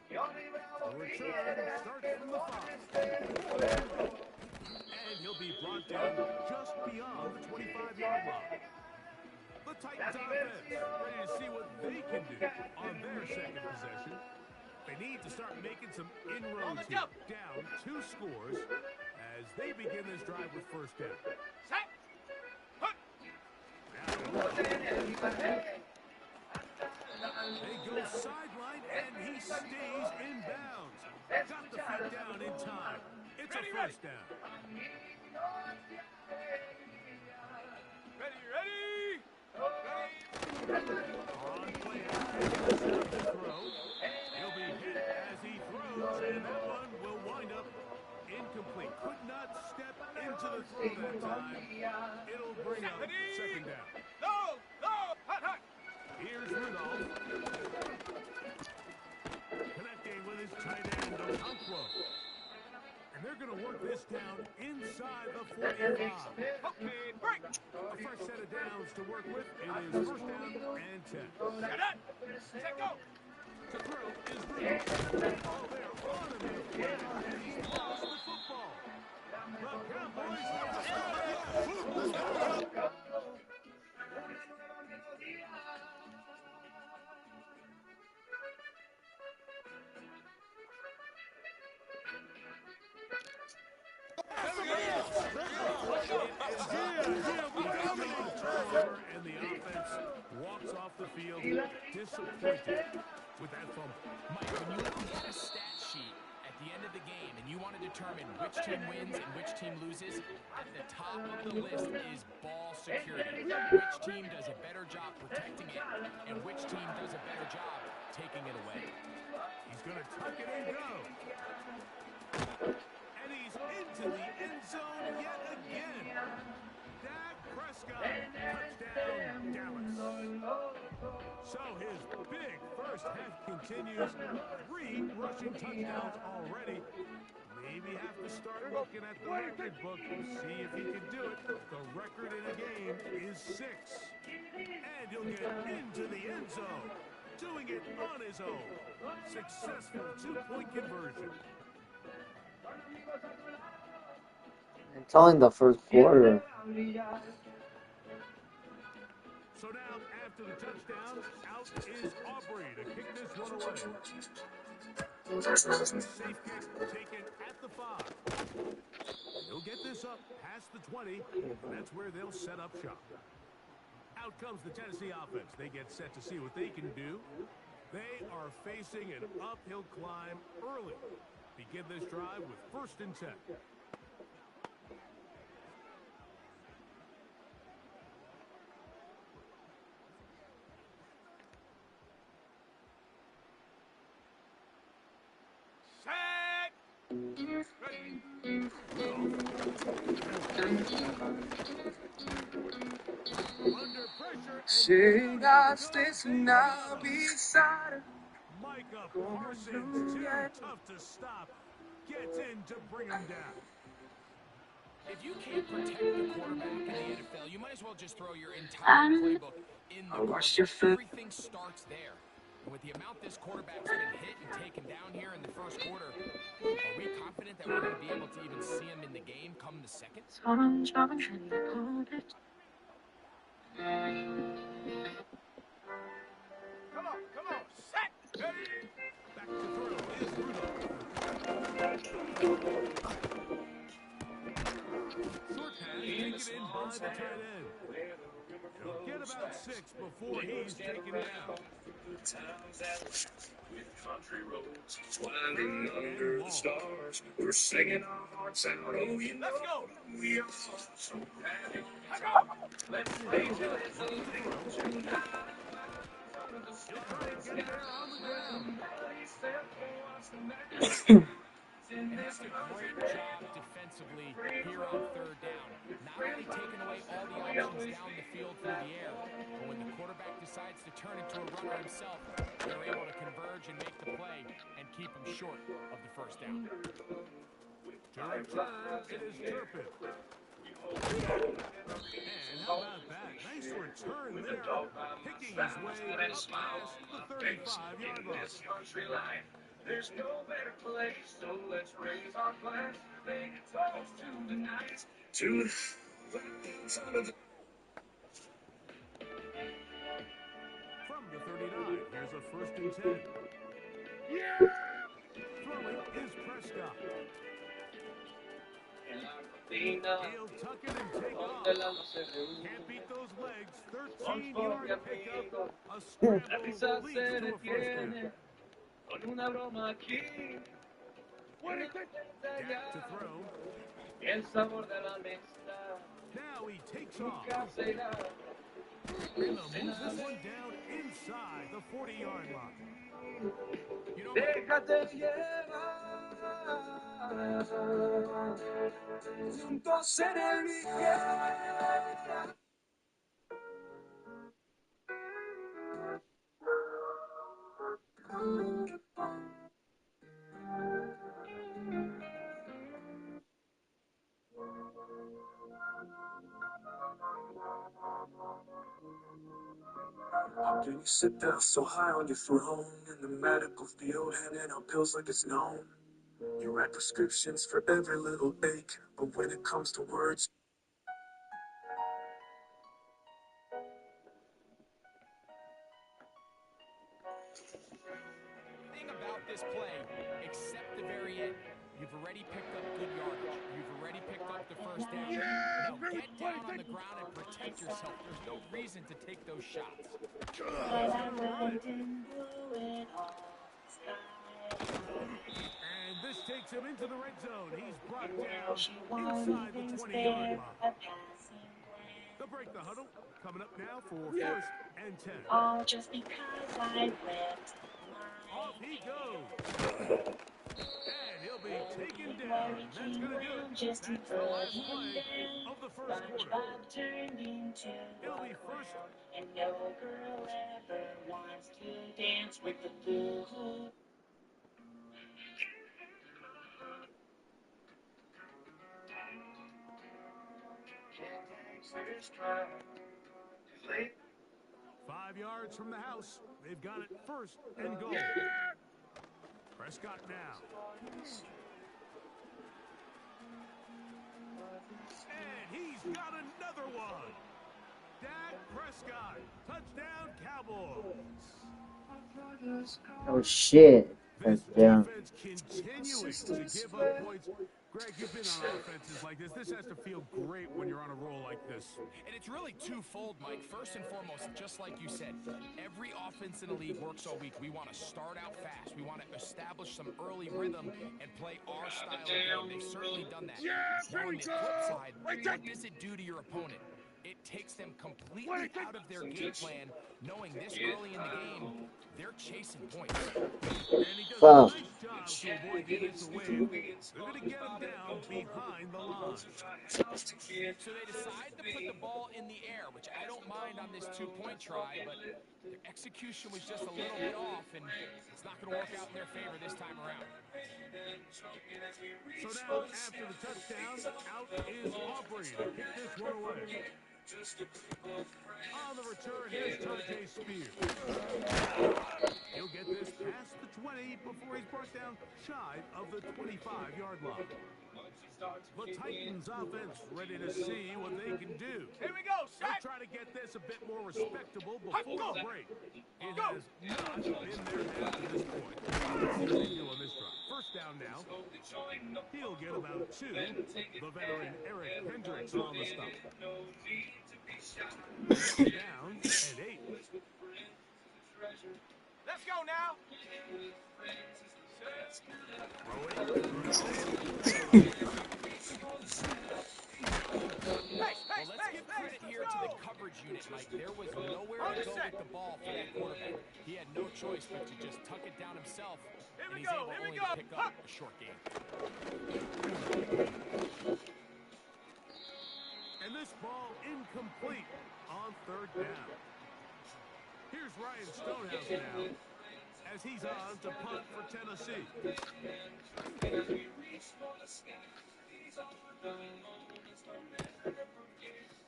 The return starts from the 5. And he'll be brought down just beyond the 25-yard line. The Titans offense ready to see what they can do on their 2nd possession. They need to start making some inroads here, down 2 scores as they begin this drive with 1st down. They go sideline, and he stays in bounds. Got the feet down in time. It's It's a first down. Ready? On play action, he'll set up to throw. He'll be hit as he throws, and that one will wind up incomplete. Could not step into the throw that time. It'll bring up second down. Hot. Here's Rudolph. Connecting with his tight end, Okonkwo. And they're going to work this down inside the 45. Okay, break. A fresh set of downs to work with. It is first down and 10. Set, go. To throw is Rudolph. Oh, they're on him in the play, and he's lost the football. The Cowboys have the football. Turnover, and the offense walks off the field disappointed with that fumble. Mike, when you look at a stat sheet at the end of the game and you want to determine which team wins and which team loses, at the top of the list is ball security. Which team does a better job protecting it and which team does a better job taking it away. He's going to tuck it and go. And he's into the end zone yet again. Dak Prescott, touchdown, Dallas. So his big first half continues. 3 rushing touchdowns already. Maybe have to start looking at the record book to see if he can do it. The record in a game is 6. And he'll get into the end zone, doing it on his own. Successful 2-point conversion. It's only the first quarter. So now, after the touchdown, out is Aubrey to kick this one away. Safe kick taken at the 5. He'll get this up past the 20, and that's where they'll set up shop. Out comes the Tennessee offense. They get set to see what they can do. They are facing an uphill climb early. Begin this drive with 1st and 10. Should I station now beside her? Micah Parsons, too tough to stop. Gets in to bring him down. If you can't protect the quarterback in the NFL, you might as well just throw your entire playbook in the garbage. Everything starts there. And with the amount this quarterback's been hit and taken down here in the first quarter, are we confident that we're going to be able to even see him in the game come the second? Come on, set. Back to throw is Rudolph. Short pass taken in by the tight end. He'll get about 6 before he's taken down. Country roads, winding under the stars, we're singing our hearts out. Oh, you know we are so happy. Let's raise your hands up tonight. He'll try and get there on the ground. And that's a great job defensively here on 3rd down. Not only taking away all the options down the field through the air, but when the quarterback decides to turn into a runner himself, they're able to converge and make the play and keep him short of the 1st down. To return, it is Turpin. And how about that? Nice return there. Picking his way up past the 35-yard line. There's no better place, so let's raise our glass. Make a toast to the night, to the From the 39, here's a 1st and 10. Throwing is Prescott. He'll tuck it and take off. Can't beat those legs. 13-yard pickup. A scramble leads to a 1st down. con una broma aquí. Dak to throw. Now he takes off. And they'll move this one down inside the 40-yard line. You know, How can you sit there so high on your throne in the medical field, handing out pills like it's known? You write prescriptions for every little ache, but when it comes to words, thing about this play, except the very end, you've already picked up good yardage. You've already picked up the first down. Now get down on the ground and protect yourself. There's no reason to take those shots. He's going to run it. And this takes him into the red zone. He's brought down inside the 20-yard line. They'll break the huddle. Coming up now for 1st and 10. All just because I ripped Off he goes. And he'll be taken down. That's going to do it. That's the last play of the first quarter. It'll be 1st. And no girl ever wants to dance with the fool. late 5 yards from the house. They've got it 1st and goal. Prescott now. And he's got another one. Dak Prescott. Touchdown, Cowboys. Oh shit. This Touchdown. defense continuing to give up points. Greg, you've been on offenses like this. This has to feel great when you're on a roll like this. And it's really twofold, Mike. First and foremost, just like you said, every offense in the league works all week. We want to start out fast. We want to establish some early rhythm and play our style of game. They've certainly done that. Now, on the flip side, what does it do to your opponent? It takes them completely out of their game plan, knowing this early in the game, they're chasing points. And he does Wow. a nice job to avoid giving this away. They're going to get him down behind the line. So they decide to put the ball in the air, which I don't mind on this two-point try, but their execution was just a little bit off, and it's not going to work out in their favor this time around. So now, after the touchdown, out is Aubrey to kick this one away. On the return, here's Tajay Spears. He'll get this past the 20 before he's brought down shy of the 25-yard line. The Titans offense ready to see what they can do. Here we go, They'll set. try to get this a bit more respectable before the break. It has not been their half to this point. Let's see what they do on this drive. 1st down now. He'll get about 2. The veteran Eric Hendricks on the stop. Down and 8. Let's go now. Well, let's give credit here to the coverage unit, Mike. There was nowhere to go with the ball for that quarterback. He had no choice but to just tuck it down himself, and he's able only to pick up a short gain. And this ball incomplete on 3rd down. Here's Ryan Stonehouse now as he's on to punt for Tennessee.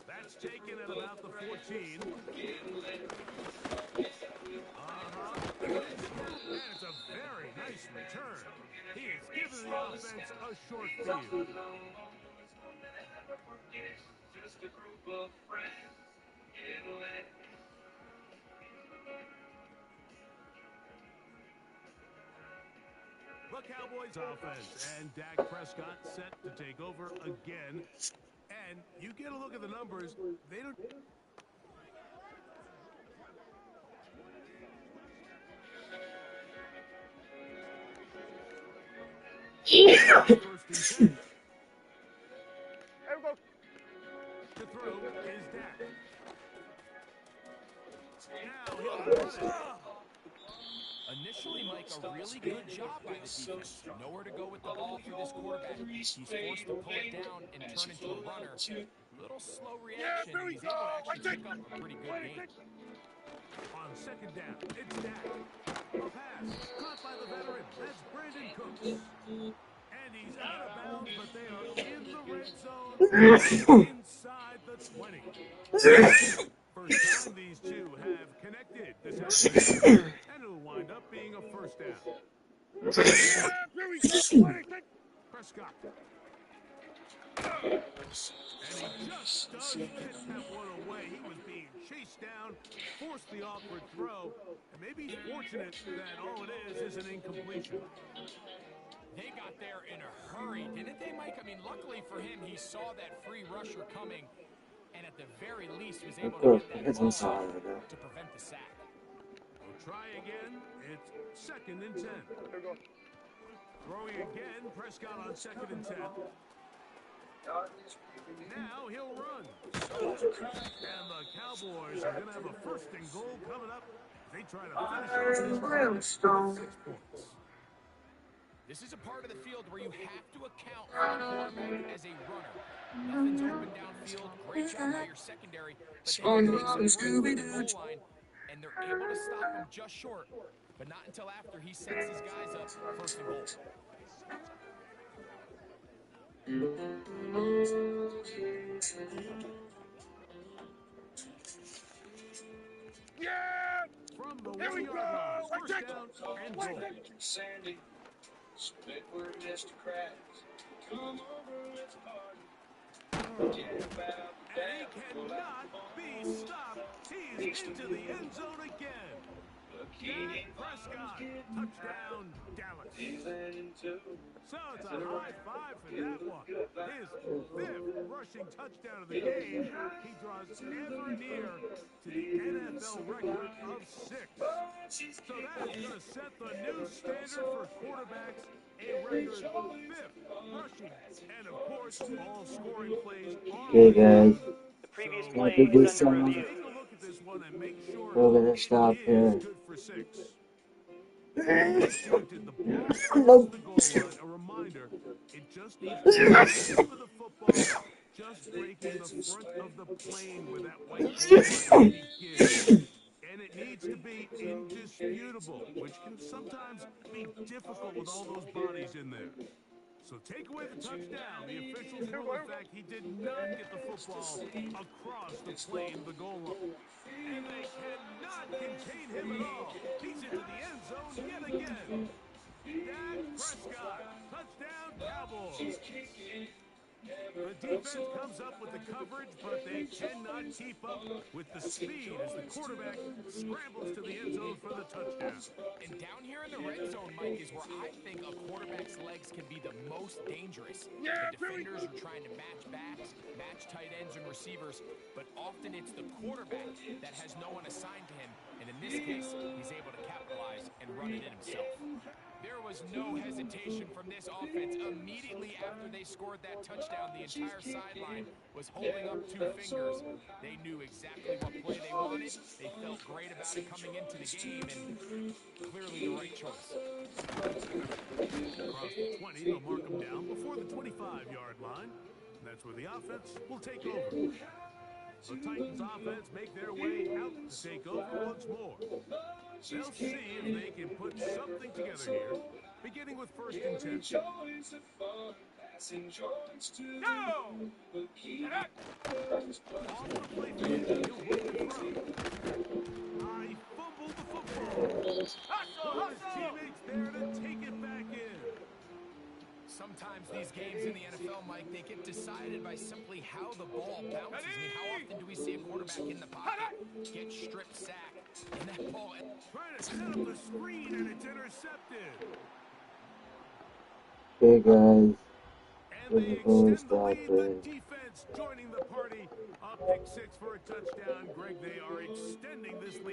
That's taken at about the 14. And it's a very nice return. He has given the offense a short field. The Cowboys offense and Dak Prescott set to take over again. And you get a look at the numbers, they don't... First and 10. To throw is Dak. Now he'll run it. Initially, Mike, a really good job by the defense. Nowhere to go with the ball for this quarterback. He's forced to pull it down and turn into a runner. Little slow reaction, and he's able to actually pick up a pretty good gain. On second down, it's Dak. A pass caught by the veteran. That's Brandon Cooks. And he's out of bounds, but they are in the red zone inside the 20. First time these two have connected this afternoon, and it'll wind up being a first down. Prescott. And he just does get that one away. He was being chased down, forced the awkward throw, and maybe he's fortunate that all it is an incompletion. They got there in a hurry, didn't they, Mike? I mean, luckily for him, he saw that free rusher coming, and at the very least was able to get that ball out to prevent the sack. We'll try again. It's second and 10. Throwing again, Prescott on second and 10. Now he'll run. And the Cowboys are going to have a first and goal coming up. They try to finish off this drive with 6 points. This is a part of the field where you have to account for the quarterback as a runner. Nothing's open downfield. Great job by your secondary. But then he takes a run to the goal line, and they're able to stop him just short. But not until after he sets his guys up first and goal. From the 1-yard line, first down and goal. Squidward aristocrats, come over, let's party. Forget about and he cannot be stopped. He's into the end zone again. Dak Prescott, touchdown, Dallas. So it's a high five for that one. His 5th rushing touchdown of the game. He draws ever near to the NFL record of 6. So that is going to set the new standard for quarterbacks. A record 5th rushing, and of course, all scoring plays are. Okay, guys. The previous I play think is this under song. review. Take a look at this one and make sure We're gonna stop here. good for 6. Disjointed the ball across the goal line. A reminder, it just needs to be the tip of the football, just breaking the front of the plane where that white goal line begins. And it needs to be indisputable, which can sometimes be difficult with all those bodies in there. So take away the touchdown. The officials rule, in fact, he did not get the football across the plane of the goal line. And they cannot contain him at all. He's into the end zone yet again. Dak Prescott, touchdown Cowboys. The defense comes up with the coverage, but they cannot keep up with the speed as the quarterback scrambles to the end zone for the touchdown. And down here in the red zone, Mike, is where I think a quarterback's legs can be the most dangerous. The defenders are trying to match backs, match tight ends and receivers, but often it's the quarterback that has no one assigned to him. And in this case, he's able to capitalize and run it in himself. There was no hesitation from this offense. Immediately after they scored that touchdown, the entire sideline was holding up 2 fingers. They knew exactly what play they wanted. They felt great about it coming into the game, and clearly the right choice. Across the 20, they'll mark them down before the 25-yard line. That's where the offense will take over. The Titans offense make their way out to take over once more. They'll see if they can put something together here, beginning with first and 10. Go! Off the play fake, he'll work the throw. He fumbled the football. His teammates there to take it back in. Sometimes these games in the NFL, Mike, they get decided by simply how the ball bounces. I mean, how often do we see a quarterback in the pocket get strip sacked, and that ball... Trying to set up the screen, and it's intercepted. Okay, guys. And they extend the lead. The defense joining the party. A pick 6 for a touchdown. Greg, they are extending this lead.